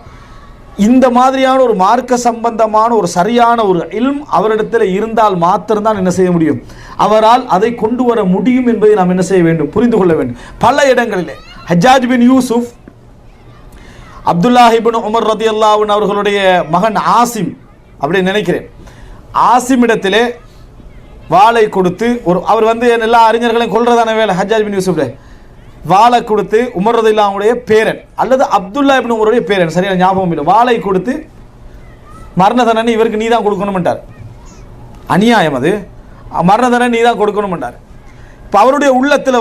இந்த மாதிரியான ஒரு மார்க்க சம்பந்தமான ஒரு சரியான ஒரு இல்ம் அவரிடத்தில் இருந்தால் மாத்திரம்தான் என்ன செய்ய முடியும், அவரால் அதை கொண்டு வர முடியும் என்பதை நாம் என்ன செய்ய வேண்டும், புரிந்து கொள்ள வேண்டும். பல இடங்களிலே ஹஜ்ஜாஜ் பின் யூசுப், அப்துல்லாஹ் இப்னு உமர் ரலியல்லாஹு அன்ஹு அவர்களுடைய மகன் ஆசிம், அப்படி நினைக்கிறேன், ஆசிம் இடத்திலே வாளை கொடுத்து, அவர் எல்லா அறிஞர்களையும் கொல்றதான வேலை ஹஜ்ஜாஜ் பின் யூசுஃப்ல வாளை கொடுத்து, உமர் ரலியல்லாஹு அன்ஹுடைய பேரன் அல்லது அப்துல்லா இப்னு உமருடைய பேரன், சரியான ஞாபகம் இல்லை, வாளை கொடுத்து மரண தண்டனை இவருக்கு நீ தான் கொடுக்கணும்ட்டார். அநியாயம், அது மரண தண்டனை நீ தான் கொடுக்கணும்ட்டார். இப்போ அவருடைய உள்ளத்தில்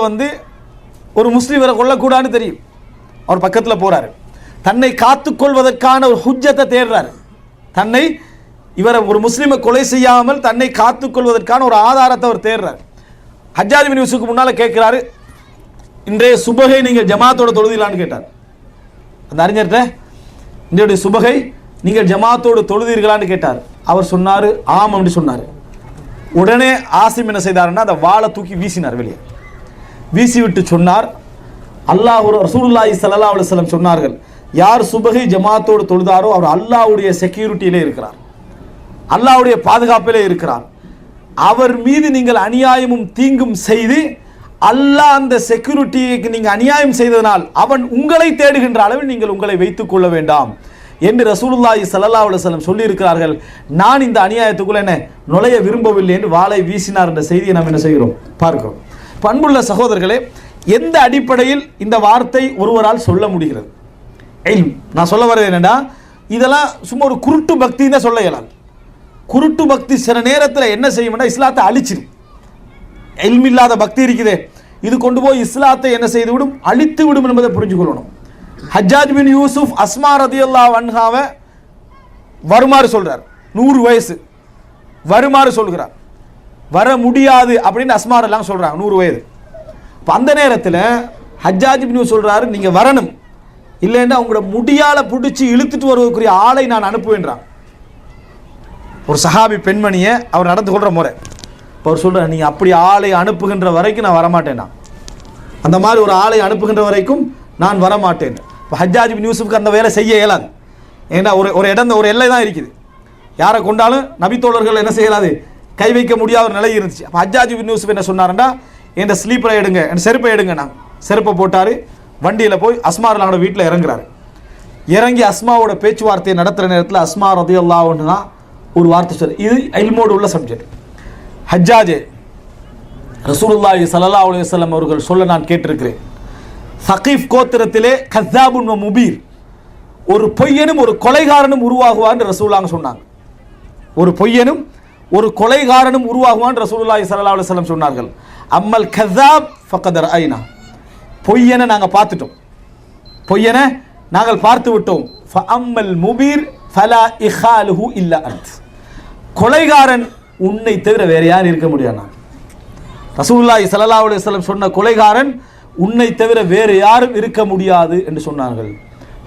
ஒரு முஸ்லீம் கொல்லக்கூடாதுன்னு தெரியும். அவர் பக்கத்தில் போறாரு, தன்னை காத்துக்கொள்வதற்கான ஒரு ஹுஜ்ஜத்தை தேடுறாரு. இவரை ஒரு முஸ்லீமை கொலை செய்யாமல் தன்னை காத்துக்கொள்வதற்கான ஒரு ஆதாரத்தை அவர் தேடுறார். ஹஜ்ஜாஜ் பின் யூசுஃப்க்கு முன்னால் கேட்கிறாரு, இன்றைய சுபகை நீங்கள் ஜமாத்தோட தொழுதீங்களான்னு கேட்டார். அந்த அறிஞர்கிட்ட இன்றைய சுபகை நீங்கள் ஜமாத்தோடு தொழுதீர்களான்னு கேட்டார். அவர் சொன்னார் ஆம் அப்படி சொன்னார். உடனே ஆசிம் என்ன செய்தாருன்னா அந்த வாளை தூக்கி வீசினார், வெளியே வீசி விட்டு சொன்னார், அல்லாஹ் ரசூலுல்லாஹி ஸல்லல்லாஹு அலைஹி வஸல்லம் சொன்னார்கள், யார் சுபகை ஜமாத்தோடு தொழுதாரோ அவர் அல்லாஹ்வுடைய செக்யூரிட்டியிலே இருக்கிறார், அல்லாஹ்வுடைய பாதுகாப்பிலே இருக்கிறார். அவர் மீது நீங்கள் அநியாயமும் தீங்கும் செய்து அல்லாஹ் அந்த செக்யூரிட்டிக்கு நீங்கள் அநியாயம் செய்ததனால் அவன் உங்களை தேடுகின்ற அளவில் நீங்கள் உங்களை வைத்துக் கொள்ள வேண்டாம் என்று ரசூலுல்லாஹி ஸல்லல்லாஹு அலைஹி வஸல்லம் சொல்லி இருக்கிறார்கள். நான் இந்த அநியாயத்துக்குள்ள என்ன நுழைய விரும்பவில்லை என்று வாளை வீசினார் என்ற செய்தியை நாம் என்ன செய்கிறோம், பார்க்கிறோம். பண்புள்ள சகோதரர்களே, எந்த அடிப்படையில் இந்த வார்த்தை ஒருவரால் சொல்ல முடிகிறது? நான் சொல்ல வர்றது என்னன்னா, இதெல்லாம் சும்மா ஒரு குருட்டு பக்தி தான் சொல்ல இயலாது. குருட்டு பக்தி சில நேரத்தில் என்ன செய்யும்னா இஸ்லாத்தை அழிச்சிடும். இல்ம் இல்லாத பக்தி இருக்குதே, இது கொண்டு போய் இஸ்லாத்தை என்ன செய்து விடும், அழித்து விடும் என்பதை புரிஞ்சு கொள்ளணும். ஹஜ்ஜாஜ் பின் யூசுப் அஸ்மா ரலியல்லாஹு அன்ஹாவை வருமாறு சொல்றார், 100 வயசு வருமாறு சொல்கிறார், வர முடியாது அப்படின்னு அஸ்மா எல்லாம் சொல்றாங்க, 100 வயது. இப்போ அந்த நேரத்தில் ஹஜ்ஜாஜ் பின் யூசுப் சொல்றாரு, நீங்க வரணும், இல்லைன்னா உங்களோட முடியால பிடிச்சி இழுத்துட்டு வருவதற்குரிய ஆளை நான் அனுப்புவேன்றான். ஒரு சஹாபி பெண்மணியை அவர் நடந்து கொள்ற முறை. இப்போ அவர் சொல்கிறார், நீங்கள் அப்படி ஆளை அனுப்புகின்ற வரைக்கும் நான் வரமாட்டேன், அந்த மாதிரி ஒரு ஆளை அனுப்புகின்ற வரைக்கும் நான் வரமாட்டேன். இப்போ ஹஜ்ஜாஜ் பின் யூசுஃப்க்கு அந்த வேலை செய்ய இயலாது. ஏன்னா ஒரு எல்லை தான் இருக்குது, யாரை கொண்டாலும் நபித்தோழர்கள் என்ன செய்யலாது, கை வைக்க முடியாத ஒரு நிலை இருந்துச்சு. அப்போ ஹஜ்ஜாஜ் பின் யூசுஃப் என்ன சொன்னார்னா, என் ஸ்லீப்பரை எடுங்க, என் செருப்பை எடுங்க. நான் செருப்பை போட்டார், வண்டியில் போய் அஸ்மா ரலியல்லாஹு அன்ஹா வீட்டில் இறங்குறாரு. இறங்கி அஸ்மாவோட பேச்சுவார்த்தையை நடத்துகிற நேரத்தில் அஸ்மா ரலியல்லாஹு அன்ஹா ஒரு வார்த்தை சொல்லு, இது இல்மோடு உள்ள சப்ஜெக்ட். ஹஜ்ஜாஜே, ரசூலுல்லாஹி ஸல்லல்லாஹு அலைஹி வஸல்லம் அவர்கள் சொல்ல நான் கேட்டிருக்கிறேன், சகீஃப் கோத்திரத்திலே கஸாபுன் வ முபீர், ஒரு பொய்யனும் ஒரு கொலைகாரனும் உருவாகுவான்னு ரசூலுல்லாஹ் சொன்னாங்க. ஒரு பொய்யனும் ஒரு கொலைகாரனும் உருவாகுவான் ரசூலுல்லாஹி ஸல்லல்லாஹு அலைஹி வஸல்லம் சொன்னார்கள். அம்மல் கஸாப் ஃபகத் ரஅய்னா, பொய்யனை நாங்கள் பார்த்துட்டோம், பொய்யனை நாங்கள் பார்த்து விட்டோம். ஃபஅம்மல் முபீர் ஃபலா இஹாலுஹு இல்லா அன்த், கொலைகாரன் உன்னை தவிர வேற யார் இருக்க முடியாது. ரசூலுல்லாஹி ஸல்லல்லாஹு அலைஹி வஸல்லம் சொன்ன கொலைகாரன் உன்னை தவிர வேறு யாரும் இருக்க முடியாது என்று சொன்னார்கள்.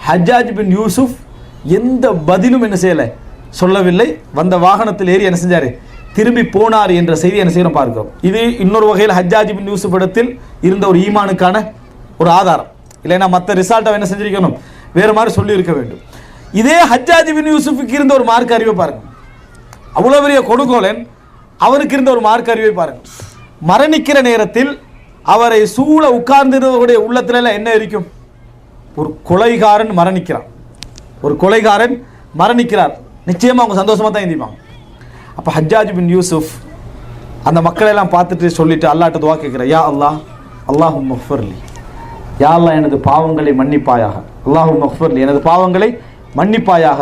ஹஜ்ஜாஜ் பின் யூசுப் எந்த பதிலும் என்ன செய்யலை, சொல்லவில்லை. வந்த வாகனத்தில் ஏறி என்ன செஞ்சார், திரும்பி போனார் என்ற செய்தி என்ன செய்யணும் பார்க்கிறோம். இது இன்னொரு வகையில் ஹஜ்ஜாஜ் பின் யூசுப் இடத்தில் இருந்த ஒரு ஈமானுக்கான ஒரு ஆதாரம். இல்லைன்னா மற்ற ரிசால்ட்டை என்ன செஞ்சிருக்கணும், வேறு மாதிரி சொல்லி இருக்க வேண்டும். இதே ஹஜ்ஜாஜ் பின் யூசுஃபுக்கு இருந்த ஒரு மார்க்க அறிவை பாருங்க, அவ்வளோ பெரிய கொடுங்கோலன், அவருக்கு இருந்த ஒரு மார்க்க அறிவை பாருங்க. மரணிக்கிற நேரத்தில் அவரை சூழ உட்கார்ந்திருந்தவருடைய உள்ளத்துல என்ன இருக்கும், ஒரு கொலைகாரன் மரணிக்கிறான், ஒரு கொலைகாரன் மரணிக்கிறார், நிச்சயமாக அவங்க சந்தோஷமாக தான் எழுந்திப்பாங்க. அப்போ ஹஜ்ஜாஜ் பின் யூசுப் அந்த மக்களெல்லாம் பார்த்துட்டு சொல்லிட்டு அல்லாஹ்ட்ட துவா கேட்குற, யா அல்லாஹ் அல்லாஹும் மஃபர்லி, யா அல்லாஹ் எனது பாவங்களை மன்னிப்பாயாக, அல்லாஹும் மஃபர்லி எனது பாவங்களை மன்னிப்பாயாக,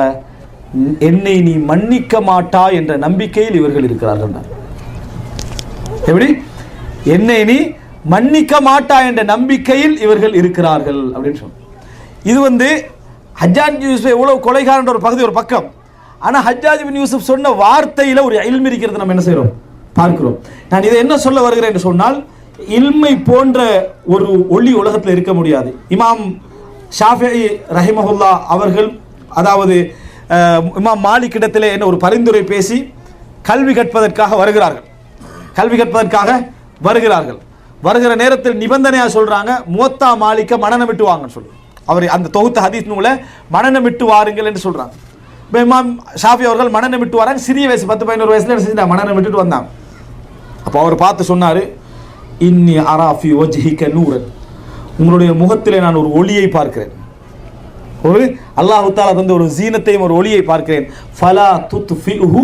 என்னை நீ மன்னிக்க மாட்டா என்ற நம்பிக்கையில் இவர்கள் இருக்கிறார்கள். எப்படி? என்னை நீ மன்னிக்க மாட்டா என்ற நம்பிக்கையில் இவர்கள் இருக்கிறார்கள் அப்படின்னு சொன்ன. இது ஹஜ்ஜாஜ் யூசுப் எவ்வளவு கொலைகாரன்ற ஒரு பகுதி ஒரு பக்கம். ஆனால் ஹஜ்ஜாஜ் பின் யூசுப் சொன்ன வார்த்தையில் ஒரு இல்ம் இருக்கிறது நம்ம என்ன செய்கிறோம் பார்க்கிறோம். நான் இதை என்ன சொல்ல வருகிறேன் என்று சொன்னால், இல்மை போன்ற ஒரு ஒளி உலகத்தில் இருக்க முடியாது. இமாம் ஷாஃபிஈ ரஹிமஹுல்லா அவர்கள், அதாவது இமாம் மாலிக் இடத்திலே என்ன ஒரு பரிந்துரை பேசி கல்வி கற்பதற்காக வருகிறார்கள். கல்வி கற்பதற்காக வருகிறார்கள். வருகிற நேரத்தில் நிபந்தனையாக சொல்றாங்க, முவத்தா மாலிக்க மனனம் விட்டு வாங்கன்னு சொல்லி, அவர் அந்த தொகுத்த ஹதீஸ் நூலை மனனம் விட்டு வாருங்கள் என்று சொல்றாங்க. இமாம் ஷாஃபி அவர்கள் மனனம் விட்டு வராங்க. சிறிய வயசு 10-11 வயசுல என்ன செஞ்சாங்க, மனனம் விட்டுட்டு வந்தாங்க. அப்போ அவர் பார்த்து சொன்னாரு, இன்னி அராஃபி வஜ்ஹிக நூரன், உங்களுடைய முகத்திலே நான் ஒரு ஒளியை பார்க்கிறேன், ஒரு அல்லாஹ் தஆலா தந்த ஒரு ஜீனத்தையும் ஒரு ஒளியை பார்க்கிறேன். ஃபலா துத்ஃபிஹு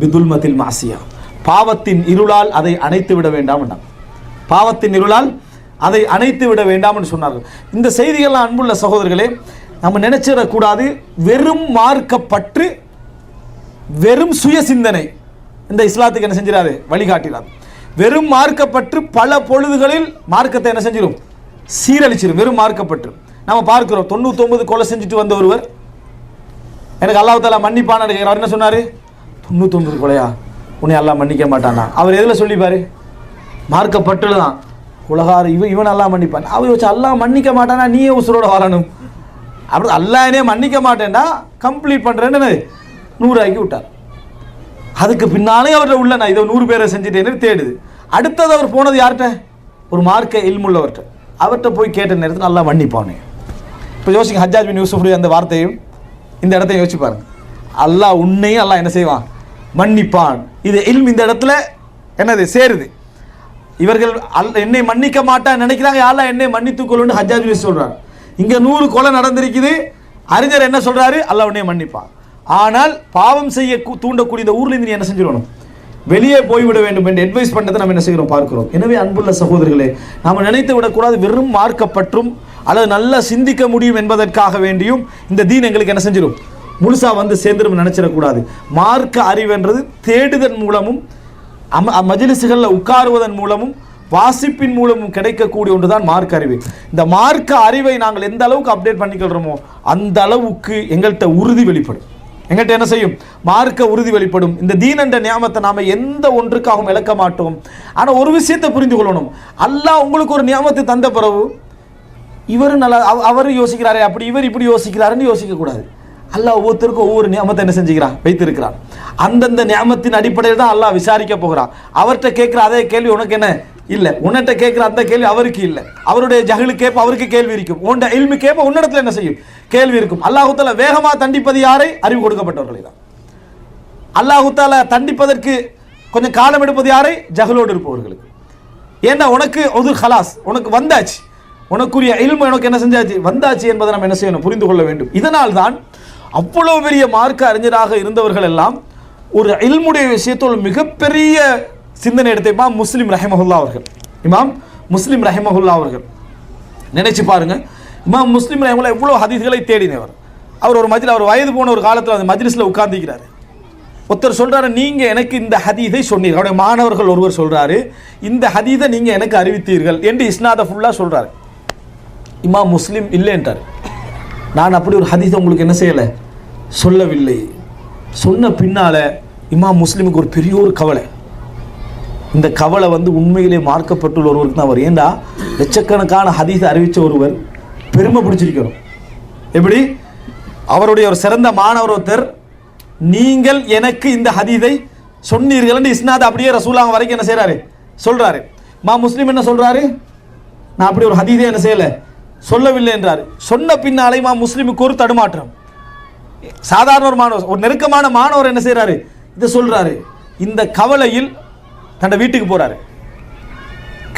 பிதுல்மத்தில் மாசியா, பாவத்தின் இருளால் அதை அணைத்து விட வேண்டாம் என்றாங்க. பாவத்தின் இருளால் அதை அணைத்து விட வேண்டாம் என்று சொன்னார்கள். இந்த செய்திகள்லாம் அன்புள்ள சகோதரர்களே நம்ம நினைச்சிடக்கூடாது. வெறும் மார்க்கப்பற்று, வெறும் சுய சிந்தனை இந்த இஸ்லாத்துக்கு என்ன செஞ்சிடாது, வழிகாட்டிடாது. வெறும் மார்க்கப்பற்று பல பொழுதுகளில் மார்க்கத்தை என்ன செஞ்சிடும், சீரழிச்சிடும். வெறும் மார்க்கப்பற்று நம்ம பார்க்கிறோம். 99 கொலை செஞ்சுட்டு வந்த ஒருவர் எனக்கு அல்லாஹ் தஆலா மன்னிப்பான்னு கேட்கிறார். என்ன சொன்னாரு, 99 கொலையா, உன்னை அல்லாஹ் மன்னிக்க மாட்டானா? அவர் எதில் சொல்லிப்பாரு, மார்க்கப்பட்டுல தான். உலகார இவன் அல்லாஹ் மன்னிப்பான். அவர் வச்சு அல்லாஹ் மன்னிக்க மாட்டானா, நீயே உசுரோட வரணும். அப்படி அல்லாஹ் என்னையே மன்னிக்க மாட்டேன்டா, கம்ப்ளீட் பண்ணுறேன்னு 100 ஆக்கி விட்டார். அதுக்கு பின்னாலே அவர்கிட்ட உள்ள நான் இதை 100 பேரை செஞ்சுட்டேன்னு தேடுது. அடுத்தது அவர் போனது யார்கிட்ட, ஒரு மார்க்க இல்முள்ளவர்கிட்ட. அவர்கிட்ட போய் கேட்ட நேரத்தில் நல்லா மன்னிப்பானே. இப்போ யோசிங்க, ஹஜ்ஜாஜ் பின் யூசுஃபுடைய அந்த வார்த்தையும் இந்த இடத்தையும் யோசிச்சு பாருங்க. அல்லாஹ் உன்னையும் அல்லாஹ் என்ன செய்வான், மன்னிப்பான். இது இல்ம் இந்த இடத்துல என்னது சேருது. இவர்கள் என்னை மன்னிக்க மாட்டான்னு நினைக்கிறாங்க, அல்லாஹ் என்னை மன்னித்துக் கொள்ளுன்னு ஹஜ்ஜாஜ் பின் சொல்றாங்க. இங்க 100 கொலை நடந்திருக்குது. அறிஞர் என்ன சொல்றாரு, அல்லாஹ் உன்னை மன்னிப்பான். ஆனால் பாவம் செய்ய தூண்டக்கூடிய இந்த ஊர்ல இருந்து நீ என்ன செஞ்சிடணும், வெளியே போய்விட வேண்டும் என்று அட்வைஸ் பண்ணதை நம்ம என்ன செய்கிறோம் பார்க்கிறோம். எனவே அன்புள்ள சகோதரர்களே, நாம் நினைத்து விடக்கூடாது வெறும் மார்க்கப்பற்றும் அல்லது நல்லா சிந்திக்க முடியும் என்பதற்காக வேண்டியும் இந்த தீன் எங்களுக்கு என்ன செஞ்சிடும், முழுசா சேர்ந்துடும் நினைச்சிடக்கூடாது. மார்க்க அறிவென்றது தேடுதன் மூலமும் மஜ்லிஸ்களில் உட்காருவதன் மூலமும் வாசிப்பின் மூலமும் கிடைக்கக்கூடிய ஒன்றுதான் மார்க்க அறிவு. இந்த மார்க்க அறிவை நாங்கள் எந்த அளவுக்கு அப்டேட் பண்ணிக்கிறோமோ அந்த அளவுக்கு எங்கள்கிட்ட உறுதி வெளிப்படும். எங்கிட்ட என்ன செய்யும், மார்க்க உறுதி வெளிப்படும். இந்த தீன் என்ற நியாமத்தை நாம எந்த ஒன்றுக்காகவும் இழக்க மாட்டோம். ஆனால் ஒரு விஷயத்தை புரிந்து கொள்ளணும், அல்லாஹ் உங்களுக்கு ஒரு நியாமத்தை தந்த பிறகு இவர் நல்லா அவர் யோசிக்கிறாரே அப்படி இவர் இப்படி யோசிக்கிறாருன்னு யோசிக்க கூடாது. அல்லாஹ் ஒவ்வொருத்தருக்கும் ஒவ்வொரு நியாமத்தை என்ன செஞ்சுக்கிறான், வைத்திருக்கிறான். அந்தந்த நியாமத்தின் அடிப்படையில் தான் அல்லாஹ் விசாரிக்க போகிறான். அவர்கிட்ட கேட்கிற அதே கேள்வி உனக்கு என்ன இல்லை, உன்னிட்ட கேட்கிற அந்த கேள்வி அவருக்கு இல்லை. அவருடைய ஜஹ்லு கேட்ப அவருக்கு கேள்வி இருக்கும், உன்ட இல்மு கேட்ப உன்னிடத்துல என்ன செய்யும், கேள்வி இருக்கும். அல்லாஹு தஆலா வேகமாக தண்டிப்பது யாரை, அறிவு கொடுக்கப்பட்டவர்களை தான். அல்லாஹு தஆலா தண்டிப்பதற்கு கொஞ்சம் காலம் எடுப்பது யாரை, ஜஹ்லோடு இருப்பவர்களுக்கு. ஏன்னா உனக்கு ஒரு ஹலாஸ், உனக்கு வந்தாச்சு, உனக்குரிய இல்மு உனக்கு என்ன செஞ்சாச்சு, வந்தாச்சு என்பதை நம்ம என்ன செய்யணும், புரிந்து கொள்ள வேண்டும். இதனால் தான் அவ்வளவு பெரிய மார்க்க அறிஞராக இருந்தவர்கள் எல்லாம் ஒரு இல்முடைய விஷயத்தோடு மிகப்பெரிய சிந்தனை எடுத்த இமாம் முஸ்லிம் ரஹிமஹுல்லா அவர்கள், இமாம் முஸ்லிம் ரஹிமஹுல்லா அவர்கள் நினைச்சு பாருங்க. இமாம் முஸ்லிம் ரஹிமஹுல்லா எவ்வளவு ஹதீஸ்களை தேடினவர். அவர் ஒரு மஜ்லிஸ், அவர் வயது போன ஒரு காலத்தில் அந்த மஜ்லிஸ்ல உட்கார்ந்திருக்கிறாரு. ஒருத்தர் சொல்றாரு, நீங்க எனக்கு இந்த ஹதீஸை சொன்னீர்கள். அவருடைய மாணவர்கள் ஒருவர் சொல்றாரு, இந்த ஹதீஸை நீங்க எனக்கு அறிவித்தீர்கள் என்று இஸ்னாத ஃபுல்லா சொல்றாரு. இமாம் முஸ்லிம் இல்லைன்றார், நான் அப்படி ஒரு ஹதீஸை உங்களுக்கு என்ன செய்யலை, சொல்லவில்லை. சொன்ன பின்னால இமாம் முஸ்லிமுக்கு ஒரு பெரிய ஒரு கவலை. இந்த கவலை உண்மையிலே மார்க்கப்பட்டுள்ள ஒருவருக்கு தான் வரும். ஏண்டா லட்சக்கணக்கான ஹதீஸை அறிவித்த ஒருவர் பெருமை பிடிச்சிருக்கணும். எப்படி, அவருடைய ஒரு சிறந்த மாணவர் ஒருத்தர், நீங்கள் எனக்கு இந்த ஹதீஸை சொன்னீர்கள் என்று இஸ்னாத் அப்படியே ரசூலுல்லாஹ் வரைக்கும் என்ன செய்யறாரு, சொல்றாரு. இமாம் முஸ்லிம் என்ன சொல்றாரு, நான் அப்படி ஒரு ஹதீஸை என்ன செய்யலை, சொல்லவில்லை என்றார். சொன்ன பின்னாலே இமாம் முஸ்லிமுக்கு ஒரு தடுமாற்றம். சாதாரண ஒரு மாணவர், ஒரு நெருக்கமான மாணவர் என்ன செய்யறாரு, இதை சொல்றாரு. இந்த கவலையில் தன் வீட்டுக்கு போறாரு,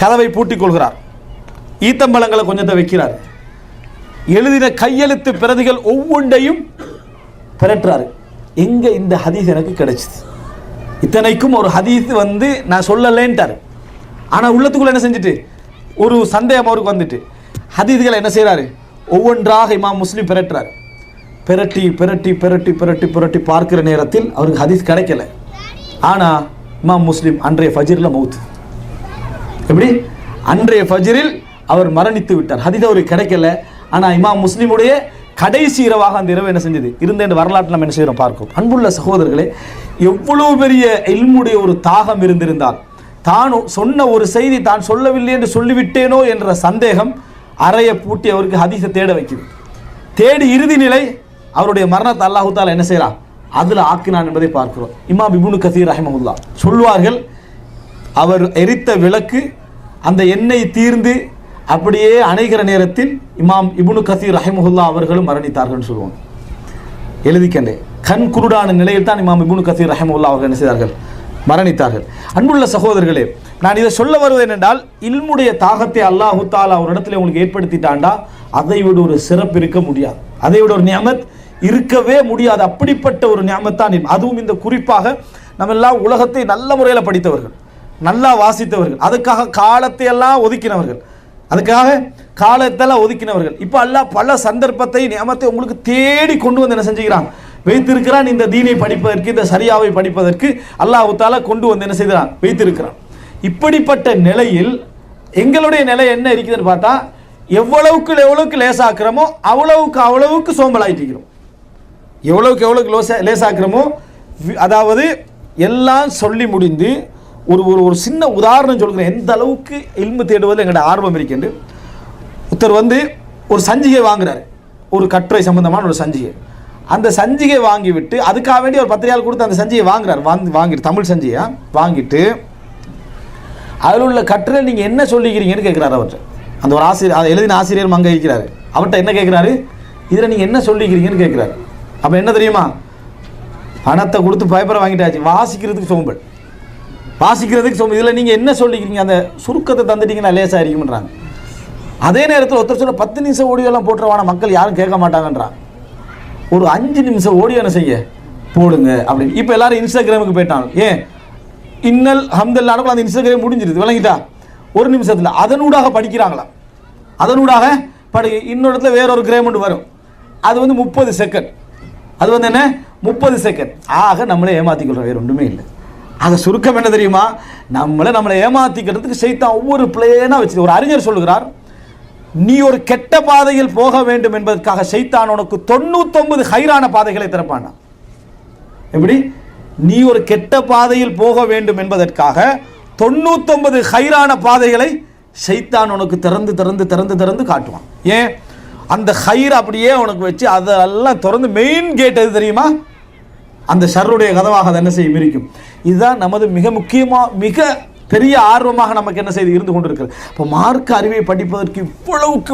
கதவை பூட்டிக் கொள்கிறார், ஈத்தம்பழங்களை கொஞ்சத்தை வைக்கிறார், எழுதின கையெழுத்து பிரதிகள் ஒவ்வொன்றையும் பெறட்டுறாரு. எங்கே இந்த ஹதீஸ் எனக்கு கிடைச்சிது? இத்தனைக்கும் ஒரு ஹதீஸ் வந்து நான் சொல்லலேன்ட்டார். ஆனால் உள்ளத்துக்குள்ளே என்ன செஞ்சுட்டு ஒரு சந்தேகம் அவருக்கு வந்துட்டு ஹதீஸ்களை என்ன செய்கிறாரு, ஒவ்வொன்றாக இமாம் முஸ்லிம் பெறட்டுறாரு. பெரட்டி பெரட்டி பெரட்டி பெரட்டி பெரட்டி பார்க்கிற நேரத்தில் அவருக்கு ஹதீஸ் கிடைக்கல. ஆனால் இமாம் முஸ்லிம் அன்றைய ஃபஜ்ரில் மௌத். எப்படி? அன்றைய ஃபஜ்ரில் அவர் மரணித்து விட்டார். ஹதீஸ் அவருக்கு கிடைக்கல. ஆனால் இமாம் முஸ்லிமுடைய கடைசி இரவாக அந்த இரவு என்ன செஞ்சது இருந்த வரலாற்றில் நம்ம என்ன செய்கிறோம் பார்க்கும். அன்புள்ள சகோதரர்களே, எவ்வளவு பெரிய இல்முடைய ஒரு தாகம் இருந்திருந்தால் தான் சொன்ன ஒரு செய்தி தான் சொல்லவில்லை என்று சொல்லிவிட்டேனோ என்ற சந்தேகம் அறையை பூட்டி அவருக்கு ஹதீஸை தேட வைக்குது. தேடி இறுதி நிலை அவருடைய மரணத்தை அல்லாஹு தஆலா என்ன செய்யலாம், அதில் ஆக்கினான் என்பதை பார்க்கிறோம். இமாம் இப்னு கஸீர் ரஹிமஹுல்லாஹ் சொல்வார்கள், அவர் எரித்த விளக்கு அந்த எண்ணெய் தீர்ந்து அப்படியே அணைகிற நேரத்தில் இமாம் இப்னு கஸீர் ரஹிமஹுல்லாஹ் அவர்களும் மரணித்தார்கள் சொல்லுவாங்க. எழுதிக்கண்டே கண் குருடான நிலையில் தான் இமாம் இப்னு கஸீர் ரஹிமஹுல்லாஹ் அவர்கள் என்ன செய்தார்கள், மரணித்தார்கள். அன்புள்ள சகோதரர்களே, நான் இதை சொல்ல வருவது என்னென்றால், இல்முடைய தாகத்தை அல்லாஹு தஆலா ஒரு இடத்துல உங்களுக்கு ஏற்படுத்திட்டாண்டா அதை விட ஒரு சிறப்பு இருக்க முடியாது, அதை விட ஒரு நியமத் இருக்கவே முடியாது. அப்படிப்பட்ட ஒரு நியமத் தான். அதுவும் இந்த குறிப்பாக நம்ம எல்லாம் உலகத்தை நல்ல முறையில் படித்தவர்கள், நல்லா வாசித்தவர்கள், அதுக்காக காலத்தை எல்லாம் ஒதுக்கினவர்கள், அதுக்காக காலத்தெல்லாம் ஒதுக்கினவர்கள். இப்போ அல்லாஹ் பல சந்தர்ப்பத்தை நியமத்தை உங்களுக்கு தேடி கொண்டு வந்து என்ன செஞ்சுக்கிறான், வைத்திருக்கிறான். இந்த தீனை படிப்பதற்கு, இந்த சரியாவை படிப்பதற்கு அல்லாஹ் தஆலா கொண்டு வந்து என்ன செய்கிறான், வைத்திருக்கிறான். இப்படிப்பட்ட நிலையில் எங்களுடைய நிலை என்ன இருக்குதுன்னு பார்த்தா, எவ்வளவுக்கு லேசாக்குறோமோ அவ்வளவுக்கு சோம்பலாயிட்டிருக்கிறோம். எவ்வளவுக்கு லேசாக்குறோமோ, அதாவது எல்லாம் சொல்லி முடிந்து ஒரு சின்ன உதாரணம் சொல்கிறேன், எந்த அளவுக்கு இல்மு தேடுவதில் எங்களோட ஆர்வம் இருக்கின்ற. ஒருத்தர் வந்து ஒரு சஞ்சிகை வாங்குறாரு, ஒரு கட்டுரை சம்பந்தமான ஒரு சஞ்சிகை. அந்த சஞ்சிகை வாங்கிவிட்டு அதுக்காக வேண்டி ஒரு 10 ரியால் கொடுத்து அந்த சஞ்சிகை வாங்குறாரு. வாங்கிட்டு தமிழ் சஞ்சிகை வாங்கிட்டு அதில் உள்ள கட்டுரை நீங்கள் என்ன சொல்லிக்கிறீங்கன்னு கேட்குறாரு அவர்கிட்ட. அந்த ஒரு ஆசிரியர், எழுதின ஆசிரியர் அங்கே இருக்கிறாரு. அவர்கிட்ட என்ன கேட்குறாரு, இதில் நீங்கள் என்ன சொல்லிக்கிறீங்கன்னு கேட்குறாரு. அப்போ என்ன தெரியுமா, பணத்தை கொடுத்து பேப்பரை வாங்கிட்டாச்சு, வாசிக்கிறதுக்கு சோம்பல், இதில் நீங்கள் என்ன சொல்லிக்கிறீங்க, அந்த சுருக்கத்தை தந்துட்டீங்கன்னா லேசாக இருக்குன்றாங்க. அதே நேரத்தில் ஒருத்தர் சொல்ல 10 நிமிஷம் ஓடியோலாம் போட்டுருவான மக்கள் யாரும் கேட்க மாட்டாங்கன்றான். ஒரு 5 நிமிஷம் ஓடியோ என்ன செய்ய போடுங்க அப்படின்னு. இப்போ எல்லாரும் இன்ஸ்டாகிராமுக்கு போயிட்டாங்க. ஏன் இன்னல் ஹம்துல்லாஹ் அந்த இன்ஸ்டாகிராம் முடிஞ்சிருது, விளங்கிட்டா? ஒரு நிமிஷத்தில் அதனூடாக படிக்கிறாங்களா, அதனூடாக இன்னொரு இடத்துல வேறொரு கிராமண்ட் வரும், அது வந்து 30 செகண்ட், அது வந்து என்ன 30 செகண்ட். ஆக நம்மளே ஏமாற்றிக்கிறோம், வேறு ஒன்றுமே இல்லை. ஆக சுருக்கம் என்ன தெரியுமா, நம்மளை ஏமாற்றிக்கிறதுக்கு சைத்தான் ஒவ்வொரு பிளேனாக வச்சு. ஒரு அறிஞர் சொல்லுகிறார், நீ ஒரு கெட்ட பாதையில் போக வேண்டும் என்பதற்காக சைத்தான் உனக்கு 99 ஹைரான பாதைகளை திறப்பானா. எப்படி? நீ ஒரு கெட்ட பாதையில் போக வேண்டும் என்பதற்காக 99 ஹைரான பாதைகளை சைத்தான் உனக்கு திறந்து காட்டுவான். ஏன்? அந்த ஹைர் அப்படியே உனக்கு வச்சு அதெல்லாம் திறந்து மெயின் கேட் எது தெரியுமா, அந்த ஷர்ருடைய கதவாக அதை என்ன செய்யும், இருக்கும். இதுதான் நமது மிக முக்கியமாக மிக பெரிய ஆர்வமாக நமக்கு என்ன செய்து இருந்து கொண்டிருக்கிறது. இப்போ மார்க்க அறிவை படிப்பதற்கு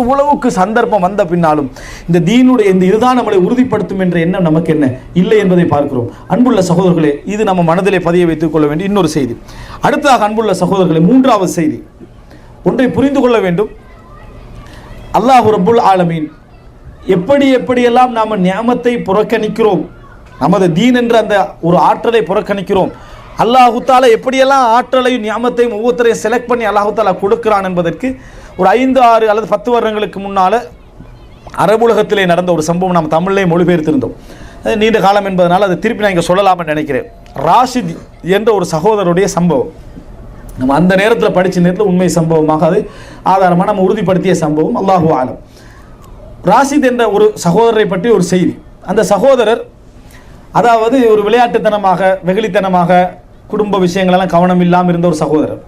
இவ்வளவுக்கு சந்தர்ப்பம் வந்த பின்னாலும் இந்த தீனுடைய இந்த இதுதான் நம்மளை உறுதிப்படுத்தும் என்ற எண்ணம் நமக்கு என்ன இல்லை என்பதை பார்க்கிறோம். அன்புள்ள சகோதரர்களே, இது நம்ம மனதிலே பதிய வைத்துக் கொள்ள வேண்டிய இன்னொரு செய்தி. அடுத்ததாக அன்புள்ள சகோதரர்களே, 3வது செய்தி, ஒன்றை புரிந்து கொள்ள வேண்டும். அல்லாஹ் ரப்புல் ஆலமீன் எப்படியெல்லாம் நாம் நியாமத்தை புறக்கணிக்கிறோம், நமது தீன் என்ற அந்த ஒரு ஆற்றலை புறக்கணிக்கிறோம், அல்லாஹு தஆலா எப்படியெல்லாம் ஆற்றலையும் நியாமத்தையும் ஒவ்வொருத்தரையும் செலக்ட் பண்ணி அல்லாஹு தஆலா கொடுக்கிறான் என்பதற்கு ஒரு 5, 6 அல்லது 10 வருடங்களுக்கு முன்னால் அரபுலகத்திலே நடந்த ஒரு சம்பவம் நாம் தமிழிலே மொழிபெயர்த்திருந்தோம். அது நீண்ட காலம் என்பதனால் அதை திருப்பி நான் இங்கே சொல்லலாம்னு நினைக்கிறேன். ராஷித் என்ற ஒரு சகோதரருடைய சம்பவம், நம்ம அந்த நேரத்தில் படித்த நேரத்தில் உண்மை சம்பவமாக அது ஆதாரமாக நம்ம உறுதிப்படுத்திய சம்பவம். அல்லாஹு ஆலம். ராஷித் என்ற ஒரு சகோதரரை பற்றி ஒரு செய்தி. அந்த சகோதரர் அதாவது ஒரு விளையாட்டுத்தனமாக, வெகுளித்தனமாக, குடும்ப விஷயங்களெல்லாம் கவனம் இல்லாமல் இருந்த ஒரு சகோதரர்.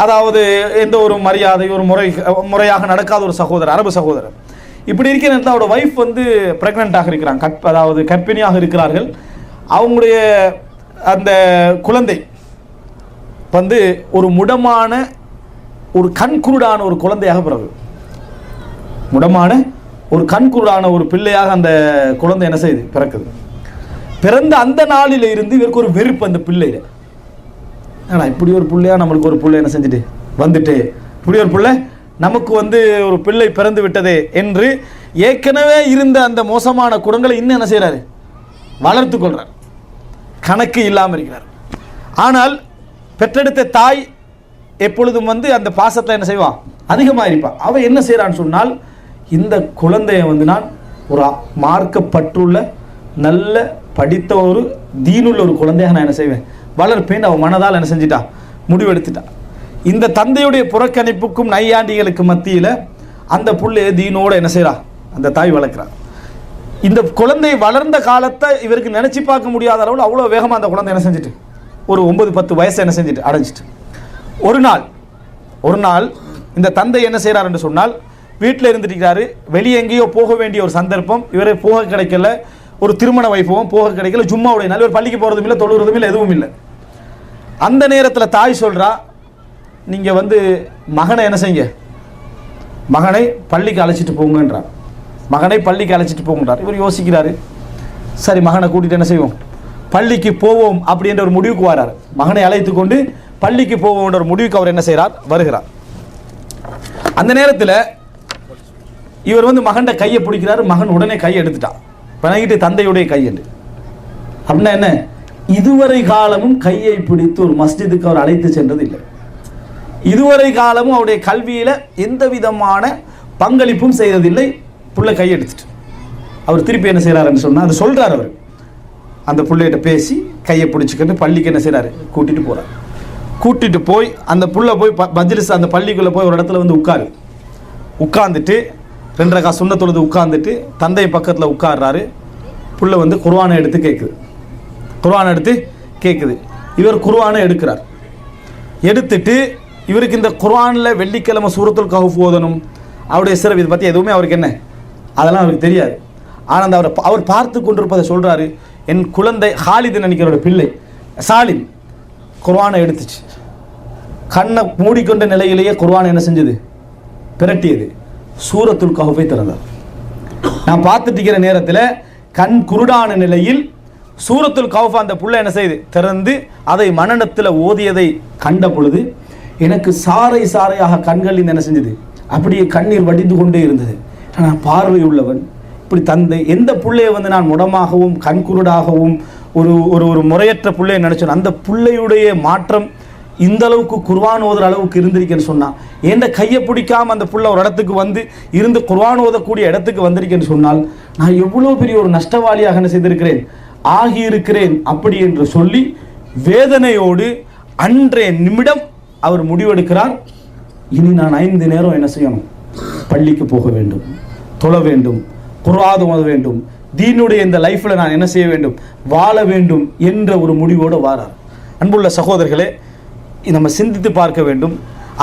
அதாவது எந்த ஒரு மரியாதை, ஒரு முறையாக நடக்காத ஒரு சகோதரர், அரபு சகோதரர். இப்படி இருக்கிற நேரத்தில் அவரோட ஒய்ஃப் வந்து ப்ரெக்னெண்ட்டாக இருக்கிறாங்க, அதாவது கர்ப்பிணியாக இருக்கிறார்கள். அவங்களுடைய அந்த குழந்தை வந்து ஒரு முடமான, ஒரு கண்குருடான ஒரு குழந்தையாக பிறகு, முடமான ஒரு கண்குருடான ஒரு பிள்ளையாக அந்த குழந்தை என்ன செய்யுது, பிறக்குது. பிறந்த அந்த நாளில் இருந்து இவருக்கு ஒரு வெறுப்பு அந்த பிள்ளையில. ஆனால் இப்படி ஒரு பிள்ளையா நம்மளுக்கு ஒரு பிள்ளை என்ன செஞ்சுட்டு வந்துட்டு, இப்படி ஒரு பிள்ளை நமக்கு வந்து ஒரு பிள்ளை பிறந்து விட்டதே என்று ஏற்கனவே இருந்த அந்த மோசமான குணங்களை இன்னும் என்ன செய்கிறாரு, வளர்த்து கொள்கிறார், கணக்கு இல்லாமல் இருக்கிறார். ஆனால் பெற்றெடுத்த தாய் எப்பொழுதும் அந்த பாசத்தில் என்ன செய்வான், அதிகமாக இருப்பான். அவன் என்ன செய்கிறான்னு சொன்னால், இந்த குழந்தைய நான் ஒரு மார்க்கப்பற்றுள்ள நல்ல படித்த ஒரு தீனுள்ள ஒரு குழந்தையாக நான் என்ன செய்வேன், வளர்ப்பேன். அவன் மனதால் என்ன செஞ்சிட்டா, முடிவெடுத்துட்டான். இந்த தந்தையுடைய புறக்கணிப்புக்கும் நையாண்டிகளுக்கு மத்தியில் அந்த புள்ளைய தீனோடு என்ன செய்கிறா, அந்த தாய் வளர்க்குறான். இந்த குழந்தை வளர்ந்த காலத்தை இவருக்கு நினச்சி பார்க்க முடியாத அளவில் அவ்வளோ வேகமாக அந்த குழந்தை என்ன செஞ்சுட்டு, ஒரு 9-10 வயசை என்ன செஞ்சுட்டு அடைஞ்சிட்டு. ஒரு நாள் இந்த தந்தை என்ன செய்கிறார் என்று சொன்னால், வீட்டில் இருந்துட்டு வெளியே எங்கேயோ போக வேண்டிய ஒரு சந்தர்ப்பம், இவரை போக கிடைக்கல, ஒரு திருமண வைபவம் போக கிடைக்கல, ஜும்மாவுடைய நாள், இவர் பள்ளிக்கு போகிறதும் இல்லை, தொழுகிறதும் இல்லை, எதுவும் இல்லை. அந்த நேரத்தில் தாய் சொல்கிறா, நீங்கள் மகனை என்ன செய்யுங்க, மகனை பள்ளிக்கு அழைச்சிட்டு போங்கன்றார். மகனை பள்ளிக்கு அழைச்சிட்டு போங்கன்றார். இவர் யோசிக்கிறாரு, சரி மகனை கூட்டிகிட்டு என்ன செய்வோம், பள்ளிக்கு போவோம் அப்படின்ற ஒரு முடிவுக்கு வரார். மகனை அழைத்து கொண்டு பள்ளிக்கு போவோம்ன்ற ஒரு முடிவுக்கு அவர் என்ன செய்கிறார், வருகிறார். அந்த நேரத்தில் இவர் மகன்கிட்ட கையை பிடிக்கிறாரு. மகன் உடனே கையை எடுத்துட்டான், பிணங்கிட்டு தந்தையுடைய கையெண்டு. அப்படின்னா என்ன, இதுவரை காலமும் கையை பிடித்து ஒரு மஸ்ஜிதுக்கு அவர் அழைத்து சென்றது இல்லை. இதுவரை காலமும் அவருடைய கல்வியில் எந்த விதமான பங்களிப்பும் செய்ததில்லை. புள்ள கையெடுத்துட்டு அவர் திருப்பி என்ன செய்கிறாருன்னு சொன்னால், அது சொல்கிறார். அவர் அந்த பிள்ளைகிட்ட பேசி கையை பிடிச்சிக்கிட்டு பள்ளிக்கு என்ன செய்கிறாரு, கூட்டிகிட்டு போகிறார். கூட்டிகிட்டு போய் அந்த புள்ள போய் மஜ்லிஸ் அந்த பள்ளிக்குள்ளே போய் ஒரு இடத்துல உட்காந்துட்டு 2 ரகா சுண்ண தொழுது உட்காந்துட்டு தந்தை பக்கத்தில் உட்கார்றாரு. புள்ள குர்ஆனை எடுத்து கேட்குது. இவர் குர்ஆனை எடுக்கிறார். எடுத்துட்டு இவருக்கு இந்த குர்ஆனில் வெள்ளிக்கிழமை சூரத்துல் கஹஃப் ஓதணும், அவருடைய சிறப்பு இதை பற்றி எதுவுமே அவருக்கு என்ன, அதெல்லாம் அவருக்கு தெரியாது. ஆனால் அவர் பார்த்து கொண்டிருப்பதை சொல்கிறாரு, என் குழந்தை ஹாலித் நினைக்கிறோட பிள்ளை சாலிம் குர்ஆனை எடுத்துச்சு. கண்ணை மூடிக்கொண்ட நிலையிலேயே குர்ஆனை என்ன செஞ்சது, பிரட்டியது. சூரத்துல் கஹஃபை திறந்தார். நான் பார்த்துட்டு இருக்கிற நேரத்தில் கண் குருடான நிலையில் சூரத்துல் கஹஃப் அந்த புள்ள என்ன செய்து திறந்து அதை மனனத்தில் ஓதியதை கண்ட பொழுது எனக்கு சாறை சாறையாக கண்களில் என்ன செஞ்சது, அப்படியே கண்ணீர் வடிந்து கொண்டே இருந்தது. நான் பார்வை உள்ளவன், இப்படி தந்தை எந்த பிள்ளையை நான் முடமாகவும் கண்குருடாகவும் ஒரு ஒரு முறையற்ற பிள்ளையை நினச்சோம், அந்த பிள்ளையுடைய மாற்றம் இந்த அளவுக்கு குர்ஆன் ஓதுற அளவுக்கு இருந்திருக்கேன்னு சொன்னால், எந்த கையை பிடிக்காமல் அந்த புள்ள ஒரு இடத்துக்கு இருந்து குர்ஆன் ஓதக்கூடிய இடத்துக்கு வந்திருக்கேன்னு சொன்னால், நான் எவ்வளோ பெரிய ஒரு நஷ்டவாளியாக என்ன செய்திருக்கிறேன், ஆகியிருக்கிறேன் அப்படி என்று சொல்லி வேதனையோடு அன்றைய நிமிடம் அவர் முடிவெடுக்கிறார். இனி நான் 5 நேரம் என்ன செய்யணும், பள்ளிக்கு போக வேண்டும், தொழ வேண்டும், குர்ஆன் ஓத வேண்டும், தீனுடைய இந்த லைஃப்பில் நான் என்ன செய்ய வேண்டும், வாழ வேண்டும் என்ற ஒரு முடிவோடு வாரார். அன்புள்ள சகோதரர்களே, நம்ம சிந்தித்து பார்க்க வேண்டும்.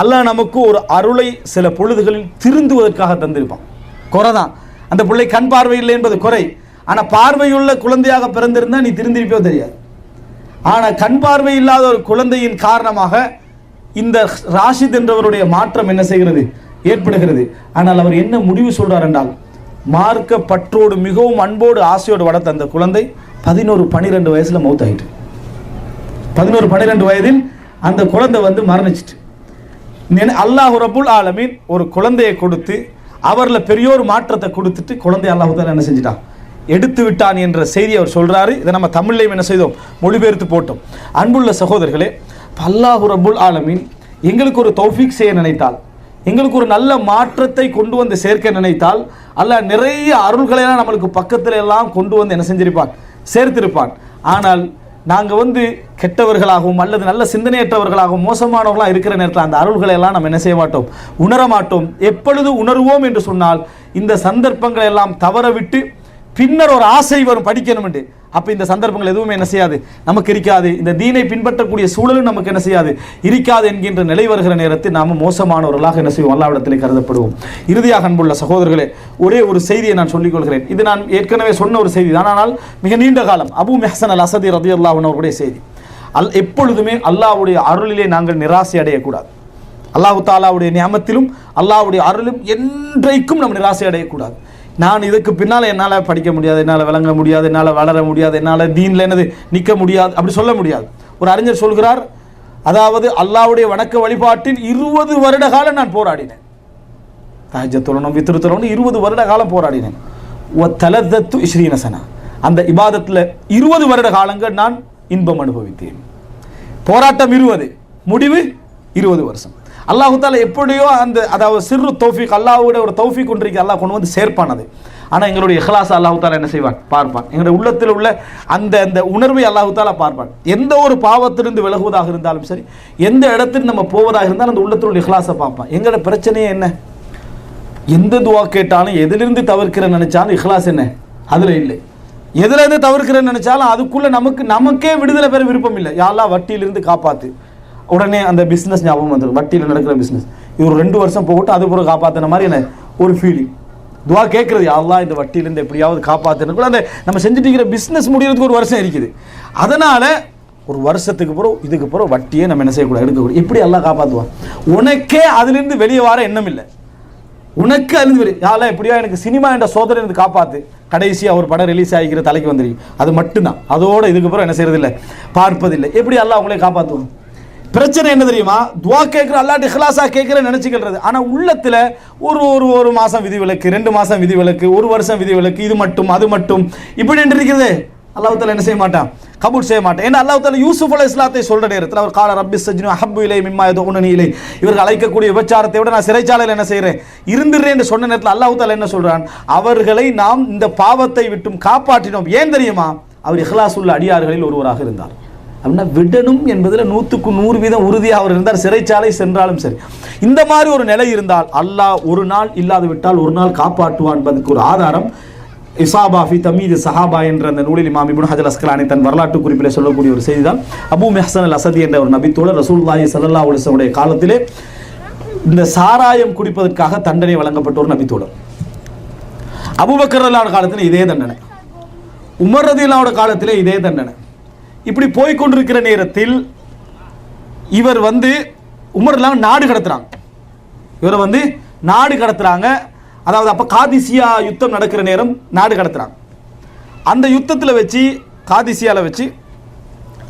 அல்லாஹ் நமக்கு ஒரு அருளை சில பொழுதுகளில் திருந்துவதற்காக தந்திருப்பான். குறை தான், அந்த பிள்ளை கண் பார்வை இல்லை என்பது குறை. ஆனால் பார்வையுள்ள குழந்தையாக பிறந்திருந்தால் நீ திருந்திருப்போ தெரியாது. ஆனால் கண் பார்வை இல்லாத ஒரு குழந்தையின் காரணமாக இந்த ராஷித் என்றவருடைய மாற்றம் என்ன செய்கிறது, ஏற்படுகிறது. ஆனால் அவர் என்ன முடிவு சொல்றார் என்றால், மார்க்க பற்றோடு மிகவும் அன்போடு ஆசையோடு வளர்த்த அந்த குழந்தை 11-12 வயசுல மௌத்தாயிட்டு. 11-12 வயதில் அந்த குழந்தை மரணிச்சிட்டு. அல்லாஹ் ரப்புல் ஆலமீன் ஒரு குழந்தையை கொடுத்து அவரில் பெரிய ஒரு மாற்றத்தை கொடுத்துட்டு குழந்தை அல்லாஹ் தாலா என்ன செஞ்சிட்டான், எடுத்து விட்டான் என்ற செய்தி அவர் சொல்றாரு. இதை நம்ம தமிழ்லையும் என்ன செய்தோம், மொழிபெயர்த்து போட்டோம். அன்புள்ள சகோதரர்களே, அல்லாஹ் ரப்புல் ஆலமீன் எங்களுக்கு ஒரு தௌஃபீக் செய்ய நினைத்தால், எங்களுக்கு ஒரு நல்ல மாற்றத்தை கொண்டு சேர்க்க நினைத்தால், அல்லாஹ் நிறைய அருள்களெல்லாம் நம்மளுக்கு பக்கத்துல எல்லாம் கொண்டு என்ன செஞ்சிருப்பான், சேர்த்திருப்பான். ஆனால் நாங்கள் கெட்டவர்களாகவும் அல்லது நல்ல சிந்தனையற்றவர்களாகவும் மோசமானவர்களாக இருக்கிற நேரத்தில் அந்த அருள்களை எல்லாம் நம்ம என்ன செய்ய மாட்டோம், உணர மாட்டோம். எப்பொழுது உணர்வோம் என்று சொன்னால், இந்த சந்தர்ப்பங்களை எல்லாம் தவற விட்டு பின்னர் ஒரு ஆசை வரும் படிக்கணும் என்று. அப்போ இந்த சந்தர்ப்பங்கள் எதுவுமே என்ன செய்யாது, நமக்கு இருக்காது. இந்த தீனை பின்பற்றக்கூடிய சூழலும் நமக்கு என்ன செய்யாது, இருக்காது என்கின்ற நிலை வருகிற நேரத்தில் நாம் மோசமானவர்களாக என்ன செய்வோம், அல்லாஹ்விடத்திலே கருதப்படுவோம். இறுதியாக அன்புள்ள சகோதரர்களே, ஒரே ஒரு செய்தியை நான் சொல்லிக் கொள்கிறேன். இது நான் ஏற்கனவே சொன்ன ஒரு செய்தி தான், ஆனால் மிக நீண்ட காலம் அபூ மெஹ்சன் அல் அஸதி ரலியல்லாஹு அன்ஹு அவருடைய செய்தி. எப்பொழுதுமே அல்லாஹ்வுடைய அருளிலே நாங்கள் நிராசை அடையக்கூடாது. அல்லாஹ் தஆலாவுடைய நியமத்திலும் அல்லாஹ்வுடைய அருளும் என்றைக்கும் நம்ம நிராசை அடையக்கூடாது. நான் இதுக்கு பின்னால் என்னால் படிக்க முடியாது, என்னால் விளங்க முடியாது, என்னால் வளர முடியாது, என்னால் தீனில் என்னது நிற்க முடியாது, அப்படி சொல்ல முடியாது. ஒரு அறிஞர் சொல்கிறார், அதாவது அல்லாஹ்வுடைய வணக்க வழிபாட்டில் 20 வருட காலம் நான் போராடினேன். தஹஜ்ஜத் தொழணும், வித்ர் தொழணும், 20 வருட காலம் போராடினேன். ஒ தலதத்து 20 சனா, அந்த இபாதத்தில் 20 வருட காலங்கள் நான் இன்பம் அனுபவித்தேன். போராட்டம் 20, முடிவு 20 வருஷம். அல்லாஹு தாலா எப்படியோ அந்த அதாவது சிறு தௌஃபீக், அல்லாஹ்வுடைய ஒரு தௌஃபீக் ஒன்றைக்கு அல்லாஹ் கொண்டு வந்து சேர்ப்பானது. ஆனால் எங்களுடைய இஹ்லாஸ் அல்லாஹு தாலா என்ன செய்வான், பார்ப்பான். எங்களுடைய உள்ளத்தில் உள்ள அந்த அந்த உணர்வை அல்லாஹு தாலா பார்ப்பான். எந்த ஒரு பாவத்திலிருந்து விலகுவதாக இருந்தாலும் சரி, எந்த இடத்தில் நம்ம போவதாக இருந்தாலும் அந்த உள்ளத்தில் உள்ள இஹ்லாஸை பார்ப்பான். எங்களோட பிரச்சனையே என்ன, எந்த துவா கேட்டாலும் எதிலிருந்து தவிர்க்கிறேன்னு நினைச்சாலும் இஹ்லாஸ் என்ன அதில் இல்லை. எதிலிருந்து தவிர்க்கிறேன்னு நினைச்சாலும் அதுக்குள்ள நமக்கே விடுதலை பெற விருப்பம் இல்லை. யாரெல்லாம் வட்டியிலிருந்து காப்பாற்று, உடனே அந்த பிஸ்னஸ் ஞாபகம் வந்துடும். வட்டியில் நடக்கிற பிஸ்னஸ் இது ஒரு 2 வருஷம் போகட்டும், அது பிறகு காப்பாற்றின மாதிரி என்ன ஒரு ஃபீலிங். துவா கேட்கறது, யாரெல்லாம் இந்த வட்டியிலேருந்து எப்படியாவது காப்பாற்றுன்னு கூட அந்த நம்ம செஞ்சுட்டு இருக்கிற பிஸ்னஸ் முடிகிறதுக்கு 1 வருஷம் இருக்குது. அதனால் 1 வருஷத்துக்கு பிறகு இதுக்கு பிறகு வட்டியே நம்ம என்ன செய்யக்கூடாது, எடுக்கக்கூடாது. எப்படி எல்லாம் காப்பாற்றுவான்? உனக்கே அதிலிருந்து வெளியே வர எண்ணம் இல்லை. உனக்கு அதிலிருந்து யாரெல்லாம் எப்படியா எனக்கு சினிமா என்ற சோதனை இருந்து காப்பாற்று, கடைசியாக ஒரு படம் ரிலீஸ் ஆகிக்கிற தலைக்கு வந்துருக்கு, அது மட்டும்தான். அதோட இதுக்கு பிறகு என்ன செய்யறதில்லை, பார்ப்பதில்லை. எப்படி அல்லாஹ் உங்களே காப்பாற்றுவான்? பிரச்சனை என்ன தெரியுமா, துவா கேட்குற அல்லாஹ்ட்ட இஹ்லாஸா கேட்குற நினைச்சுக்கிறது. ஆனால் உள்ளத்தில் ஒரு மாதம் விதிவிலக்கு, 2 மாதம் விதிவிலக்கு, 1 வருஷம் விதிவிலக்கு, இது மட்டும் அது மட்டும் இப்படி என்று இருக்கிறது. அல்லாஹ் தாலா என்ன செய்ய மாட்டான், கபூல் செய்ய மாட்டான். ஏன்னா அல்லாஹ் தாலா யூசுப் அலைஹிஸ்ஸலாத்தை சொல்ற நேரத்தில் அவர் கால ரப்பி சஜ்னு அஹப்பு இலை மிம்மா யதுஉனனி இலை, இவர்கள் அழைக்கக்கூடிய விபச்சாரத்தை விட நான் சிறைச்சாலையில் என்ன செய்கிறேன், இருந்துடுறேன் என்று சொன்ன நேரத்தில் அல்லாஹ் தாலா என்ன சொல்றான், அவர்களை நாம் இந்த பாவத்தை விட்டும் காப்பாற்றினோம். ஏன் தெரியுமா, அவர் இஹ்லாஸ் உள்ள அடியார்களில் ஒருவராக இருந்தார். அப்படின்னா விடணும் என்பதில் 100க்கு 100% உறுதியாக அவர் இருந்தார், சிறைச்சாலை சென்றாலும் சரி. இந்த மாதிரி ஒரு நிலை இருந்தால் அல்லாஹ் ஒரு நாள் இல்லாது விட்டால் ஒரு நாள் காப்பாற்றுவான் என்பதற்கு ஒரு ஆதாரம் இசாபா ஃபி தமீது சஹாபா என்ற அந்த நூலில் இமாம் இப்னு ஹஜர் அஸ்கலானி தன் வரலாற்று குறிப்பில் சொல்லக்கூடிய ஒரு செய்தி தான். அபூ மெஹ்சன் அல் அஸதி என்ற ஒரு நபித்தோழர் ரசூலுல்லாஹி ஸல்லல்லாஹு அலைஹி வஸல்லம் உடைய காலத்திலே இந்த சாராயம் குடிப்பதற்காக தண்டனை வழங்கப்பட்ட ஒரு நபித்தோழர். அபூபக்கர் ரலியல்லாஹு அன்ஹு காலத்தில் இதே தண்டனை, உமர் ரலியல்லாஹு அன்ஹு காலத்திலே இதே தண்டனை. இப்படி போய்கொண்டிருக்கிற நேரத்தில் இவர் உமர்லாம் நாடு கடத்துறாங்க. இவரை நாடு கடத்துறாங்க. அதாவது அப்போ காதிசியா யுத்தம் நடக்கிற நேரம் நாடு கடத்துறாங்க. அந்த யுத்தத்தில் வச்சு காதிசியாவில் வச்சு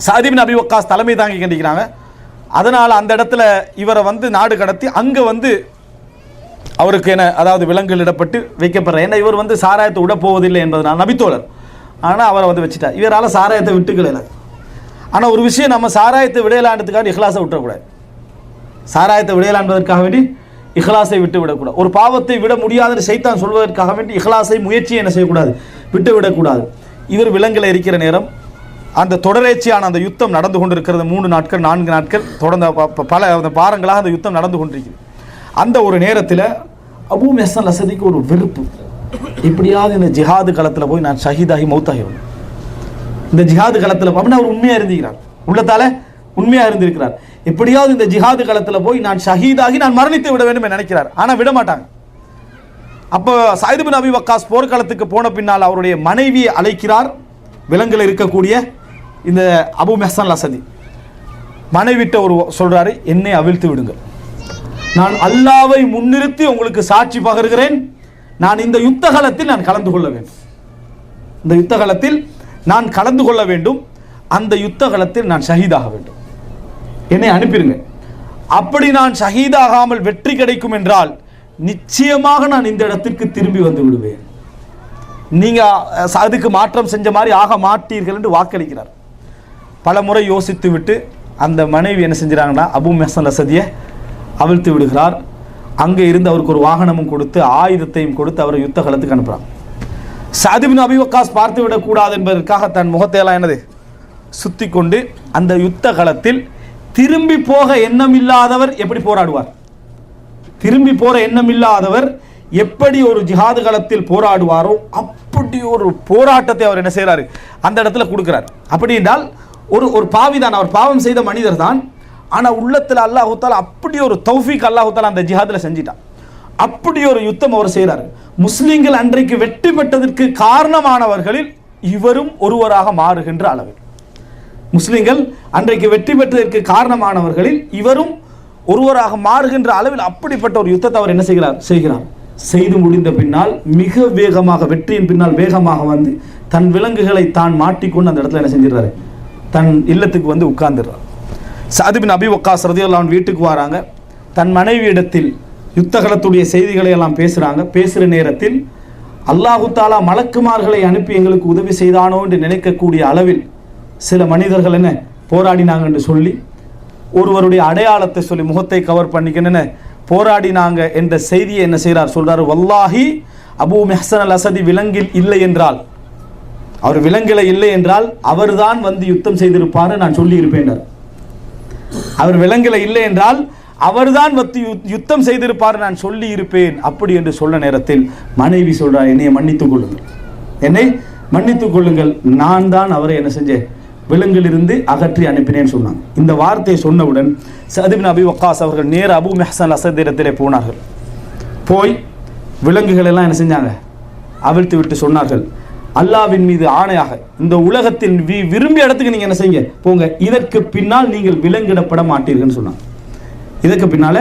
சஅத் இப்னு அபி வக்காஸ் தலைமை தாங்கி கண்டிக்கிறாங்க. அதனால் அந்த இடத்துல இவரை நாடு கடத்தி அங்கே அவருக்கு என்ன அதாவது விலங்குகள் இடப்பட்டு வைக்கப்படுற. ஏன்னா இவர் சாராயத்தை விட போவதில்லை என்பதனால் நபித்தோழர். ஆனால் அவரை வச்சுட்டார். இவரால் சாராயத்தை விட்டுக்கல. ஆனால் ஒரு விஷயம், நம்ம சாராயத்தை விடையலான்றதுக்காக இஹ்லாஸை விட்டுறக்கூடாது. சாராயத்தை விடையலான்பதற்காக வேண்டி இஹ்லாஸை விட்டு விடக்கூடாது. ஒரு பாவத்தை விட முடியாதுன்னு சைத்தான் சொல்வதற்காக வேண்டி இஹ்லாஸை முயற்சியை என்ன செய்யக்கூடாது, விட்டு விடக்கூடாது. இவர் விலங்கில் இருக்கிற நேரம் அந்த தொடரேச்சியான அந்த யுத்தம் நடந்து கொண்டிருக்கிறது. 3 நாட்கள் 4 நாட்கள் தொடர்ந்த பல வாரங்களாக அந்த யுத்தம் நடந்து கொண்டிருக்கிறது. அந்த ஒரு நேரத்தில் அபூ மெஹ்சன் அல் அஸதிக்கு ஒரு வெறுப்பு, எப்படியாவது இந்த ஜிஹாது களத்தில் போய் நான் ஷஹீதாகி மௌத்தாகிடுவேன். இந்த ஜிஹாது களத்தில் அப்படின்னு அவர் உண்மையாக இருந்திருக்கிறார், உள்ளத்தால உண்மையாக இருந்திருக்கிறார். எப்படியாவது இந்த ஜிஹாது களத்தில் போய் நான் ஷஹீதாகி நான் மரணித்து விட வேண்டும் என்று நினைக்கிறார். ஆனால் விட மாட்டாங்க. அப்போ சஅத் இப்னு அபி வக்காஸ் போர்க்களத்துக்கு போன பின்னால் அவருடைய மனைவியை அழைக்கிறார். விலங்கில் இருக்கக்கூடிய இந்த அபூ மெஹ்சன் அல் அஸதி மனைவிட்ட சொல்றாரு, என்னை அவிழ்த்து விடுங்க, நான் அல்லாஹ்வை முன்னிறுத்தி உங்களுக்கு சாட்சி பகர்கிறேன், நான் இந்த யுத்த களத்தில் நான் கலந்து கொள்ள வேண்டும். இந்த யுத்த களத்தில் நான் கலந்து கொள்ள வேண்டும். அந்த யுத்த களத்தில் நான் ஷஹீதாக வேண்டும். என்னை அனுப்பிடுங்க. அப்படி நான் ஷஹீதாகாமல் வெற்றி கிடைக்கும் என்றால் நிச்சயமாக நான் இந்த இடத்திற்கு திரும்பி வந்து விடுவேன். நீங்க அதுக்கு மாற்றம் செஞ்ச மாதிரி ஆக மாட்டீர்கள் என்று வாக்களிக்கிறார். பல முறை யோசித்து விட்டு அந்த மனைவி என்ன செஞ்சாங்கன்னா அபூ மெஹ்சன் அல் அஸதியை அவிழ்த்து விடுகிறார். அங்கே இருந்து அவருக்கு ஒரு வாகனமும் கொடுத்து ஆயுதத்தையும் கொடுத்து அவரை யுத்த களத்துக்கு அனுப்புகிறார். சஅத் இப்னு அபி வக்காஸ் பார்த்து விடக்கூடாது என்பதற்காக தன் முகத்தையெல்லாம் சுத்தி கொண்டு அந்த யுத்த களத்தில் திரும்பி போக எண்ணம் இல்லாதவர் எப்படி போராடுவார், திரும்பி போற எண்ணம் இல்லாதவர் எப்படி ஒரு ஜிஹாது களத்தில் போராடுவாரோ அப்படி ஒரு போராட்டத்தை அவர் என்ன செய்யறாரு, அந்த இடத்துல கொடுக்கிறார். அப்படி என்றால் ஒரு பாவி தான், அவர் பாவம் செய்த மனிதர் தான். ஆனால் உள்ளத்தில் அல்லாஹ் தஆலா அப்படி ஒரு தௌஃபீக் அல்லாஹ் தஆலா அந்த ஜிஹாதில் செஞ்சிட்டான். அப்படி ஒரு யுத்தம் அவர் செய்கிறார். முஸ்லிம்கள் அன்றைக்கு வெற்றி பெற்றதற்கு காரணமானவர்களில் இவரும் ஒருவராக மாறுகின்ற அளவில், முஸ்லிம்கள் அன்றைக்கு வெற்றி பெற்றதற்கு காரணமானவர்களில் இவரும் ஒருவராக மாறுகின்ற அளவில் அப்படிப்பட்ட ஒரு யுத்தத்தை அவர் என்ன செய்கிறார். செய்து முடிந்த பின்னால் மிக வேகமாக வெற்றியின் பின்னால் வேகமாக தன் விலங்குகளை தான் மாட்டிக்கொண்டு அந்த இடத்துல என்ன செஞ்சிடறாரு, தன் இல்லத்துக்கு உட்கார்ந்துடுறார். சஅத் இப்னு அபி வக்காஸ் ரலியல்லாஹு அன்ஹு வீட்டுக்கு வராங்க. தன் மனைவி இடத்தில் யுத்தகலத்துடைய செய்திகளை எல்லாம் பேசுகிறாங்க. பேசுகிற நேரத்தில் அல்லாஹு தாலா மலக்குமார்களை அனுப்பி எங்களுக்கு உதவி செய்தானோ என்று நினைக்கக்கூடிய அளவில் சில மனிதர்கள் என்ன போராடினாங்க என்று சொல்லி, ஒருவருடைய அடையாளத்தை சொல்லி முகத்தை கவர் பண்ணிக்கணுன்னு போராடினாங்க என்ற செய்தியை என்ன செய்கிறார் சொல்றாரு, வல்லாஹி அபூ மெஹ்சன் அல் அசதி விலங்கில் இல்லை என்றால், அவர் விலங்கில இல்லை என்றால் அவர்தான் வந்து யுத்தம் செய்திருப்பாரு நான் சொல்லி இருப்பேன். அவர் விலங்கில இல்லை என்றால் அவர்தான் வந்து யுத்தம் செய்திருப்பார் நான் சொல்லி இருப்பேன். அப்படி என்று சொல்ல நேரத்தில் மனைவி சொல்றார், என்னை மன்னித்துக் கொள்ளுங்கள், என்னை மன்னித்துக் கொள்ளுங்கள், நான் தான் அவரை என்ன செஞ்சேன், விலங்கிலிருந்து அகற்றி அனுப்பினேன்னு சொன்னாங்க. இந்த வார்த்தையை சொன்னவுடன் சஅத் இப்னு அபி வக்காஸ் அவர்கள் நேர அபூ மெஹ்சன் அசத் இடத்திலே போனார்கள். போய் விலங்குகள் எல்லாம் என்ன செஞ்சாங்க, அவிழ்த்து விட்டு சொன்னார்கள், அல்லாஹ்வின் மீது ஆணையாக இந்த உலகத்தின் விரும்பிய இடத்துக்கு நீங்க என்ன செய்யுங்க போங்க, இதற்கு பின்னால் நீங்கள் விலங்கிடப்பட மாட்டீர்கள் சொன்னாங்க. இதற்கு பின்னால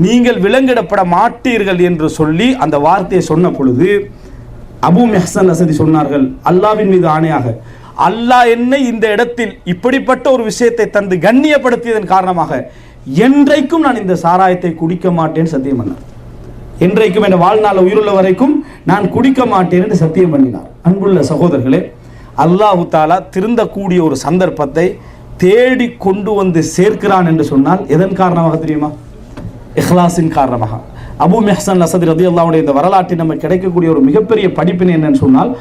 நீங்கள் விலங்கிடப்பட மாட்டீர்கள் என்று சொல்லி அந்த வார்த்தையை சொன்ன பொழுது அபூ மெஹ்சன் அசதி சொன்னார்கள், அல்லாஹ்வின் மீது ஆணையாக அல்லாஹ் என்னை இந்த இடத்தில் இப்படிப்பட்ட ஒரு விஷயத்தை தந்து கண்ணியப்படுத்தியதன் காரணமாக என்றைக்கும் நான் இந்த சாராயத்தை குடிக்க மாட்டேன் சத்தியம் பண்ணார். என்றைக்கும் என் வாழ்நாள் உயிருள்ள வரைக்கும் நான் குடிக்க மாட்டேன் என்று சத்தியம் பண்ணினார். அன்புள்ள சகோதரர்களே, அல்லாஹு தாலா திருந்தக்கூடிய ஒரு சந்தர்ப்பத்தை தேடி கொண்டு வந்து சேர்க்கிறான் என்று சொன்னால் எதன் காரணமாக தெரியுமா? இஹ்லாஸின் காரணமாக. அபூ மெஹ்சன் அசதி ரலியல்லாஹு அன்ஹு இந்த வரலாற்றில் நமக்கு கிடைக்கக்கூடிய ஒரு மிகப்பெரிய படிப்பினை என்னன்னு சொன்னால்,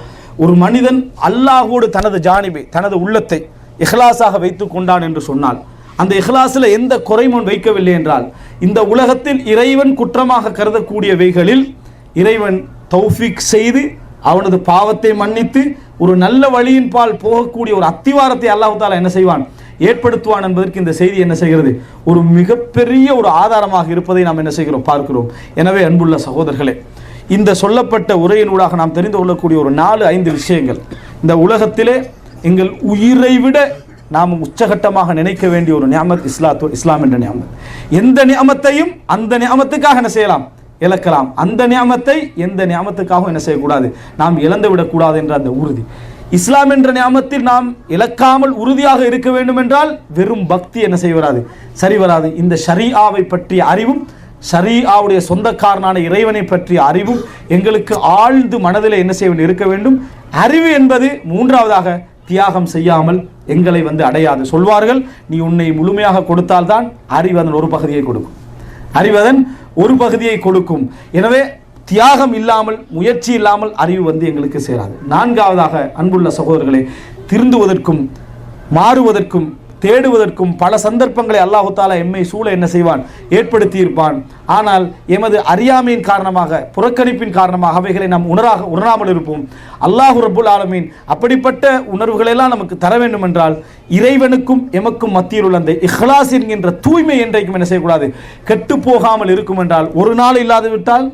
ஒரு மனிதன் அல்லாஹோடு தனது ஜானிபை தனது உள்ளத்தை இஹ்லாஸாக வைத்து கொண்டான் என்று சொன்னால், அந்த இஹ்லாஸில் எந்த குறைமுன் வைக்கவில்லை என்றால், இந்த உலகத்தில் இறைவன் குற்றமாக கருதக்கூடியவைகளில் இறைவன் தௌஃபீக் செய்து அவனது பாவத்தை மன்னித்து ஒரு நல்ல வழியின் பால் போகக்கூடிய ஒரு அத்திவாரத்தை அல்லாஹ் தஆலா என்ன செய்வான், ஏற்படுத்துவான் என்பதற்கு இந்த செய்தி என்ன செய்கிறது, ஒரு மிகப்பெரிய ஒரு ஆதாரமாக இருப்பதை நாம் என்ன செய்கிறோம் பார்க்கிறோம். எனவே அன்புள்ள சகோதரர்களே, இந்த சொல்லப்பட்ட உரையினூடாக நாம் தெரிந்து கொள்ளக்கூடிய ஒரு 4-5 விஷயங்கள், இந்த உலகத்திலே எங்கள் உயிரை விட நாம் உச்சகட்டமாக நினைக்க வேண்டிய ஒரு நியாமத் இஸ்லாம் என்ற நியாமத். எந்த நியாமத்தையும் அந்த நியாமத்துக்காக என்ன செய்யலாம், இழக்கலாம். அந்த நியாமத்தை எந்த நியாமத்துக்காகவும் என்ன செய்யக்கூடாது, நாம் இழந்து விடக்கூடாது என்ற அந்த உறுதி. இஸ்லாம் என்ற நியாமத்தில் நாம் இழக்காமல் உறுதியாக இருக்க வேண்டும் என்றால் வெறும் பக்தி என்ன செய்ய வராது, சரி வராது. இந்த ஷரீஆவை பற்றிய அறிவும் ஷரீஆவுடைய சொந்தக்காரனான இறைவனை பற்றிய அறிவும் எங்களுக்கு ஆழ்ந்து மனதில் என்ன செய்ய வேண்டி இருக்க வேண்டும். அறிவு என்பது மூன்றாவதாக தியாகம் செய்யாமல் எங்களை வந்து அடையாது. சொல்வார்கள், நீ உன்னை முழுமையாக கொடுத்தால்தான் அறிவு அதன் ஒரு பகுதியை கொடுக்கும், அறிவு அதன் ஒரு பகுதியை கொடுக்கும். எனவே தியாகம் இல்லாமல் முயற்சி இல்லாமல் அறிவு வந்து எங்களுக்கு சேராது. 4ஆவதாக அன்புள்ள சகோதரர்களே, திருந்துவதற்கும் மாறுவதற்கும் தேடுவதற்கும் பல சந்தர்ப்பங்களை அல்லாஹு தாலா எம்மை சூழ என்ன செய்வான், ஏற்படுத்தி இருப்பான். ஆனால் எமது அறியாமையின் காரணமாக புறக்கணிப்பின் காரணமாக அவைகளை நாம் உணராமல் இருப்போம். அல்லாஹு ரப்புல் ஆலமீன் அப்படிப்பட்ட உணர்வுகளெல்லாம் நமக்கு தர வேண்டும் என்றால் இறைவனுக்கும் எமக்கும் மத்தியில் உள்ள அந்த இஹ்லாஸ் என்கின்ற தூய்மை என்றைக்கும் என்ன செய்யக்கூடாது, கெட்டு போகாமல் இருக்கும் என்றால் ஒரு நாள் இல்லாது விட்டால்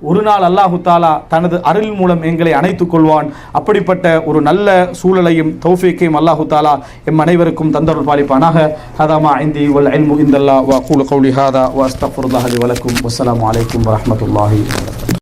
ஒரு நாள் அல்லாஹு தாலா தனது அருள் மூலம் எங்களை அணைத்துக் கொள்வான். அப்படிப்பட்ட ஒரு நல்ல சூழலையும் தௌஃபீக்கையும் அல்லாஹு தாலா எம் அனைவருக்கும் தந்தருள் பாலிப்பானாக. ஹதாமா இந்தி வல் இல்மு இந்தல்லாஹ் வ அகூலு கௌலி ஹாதா வ அஸ்தக்ஃபிருல்லாஹ லி வ லக்கும். வஸ்ஸலாமு அலைக்கும் வ ரஹ்மத்துல்லாஹி வ பரகாத்துஹு.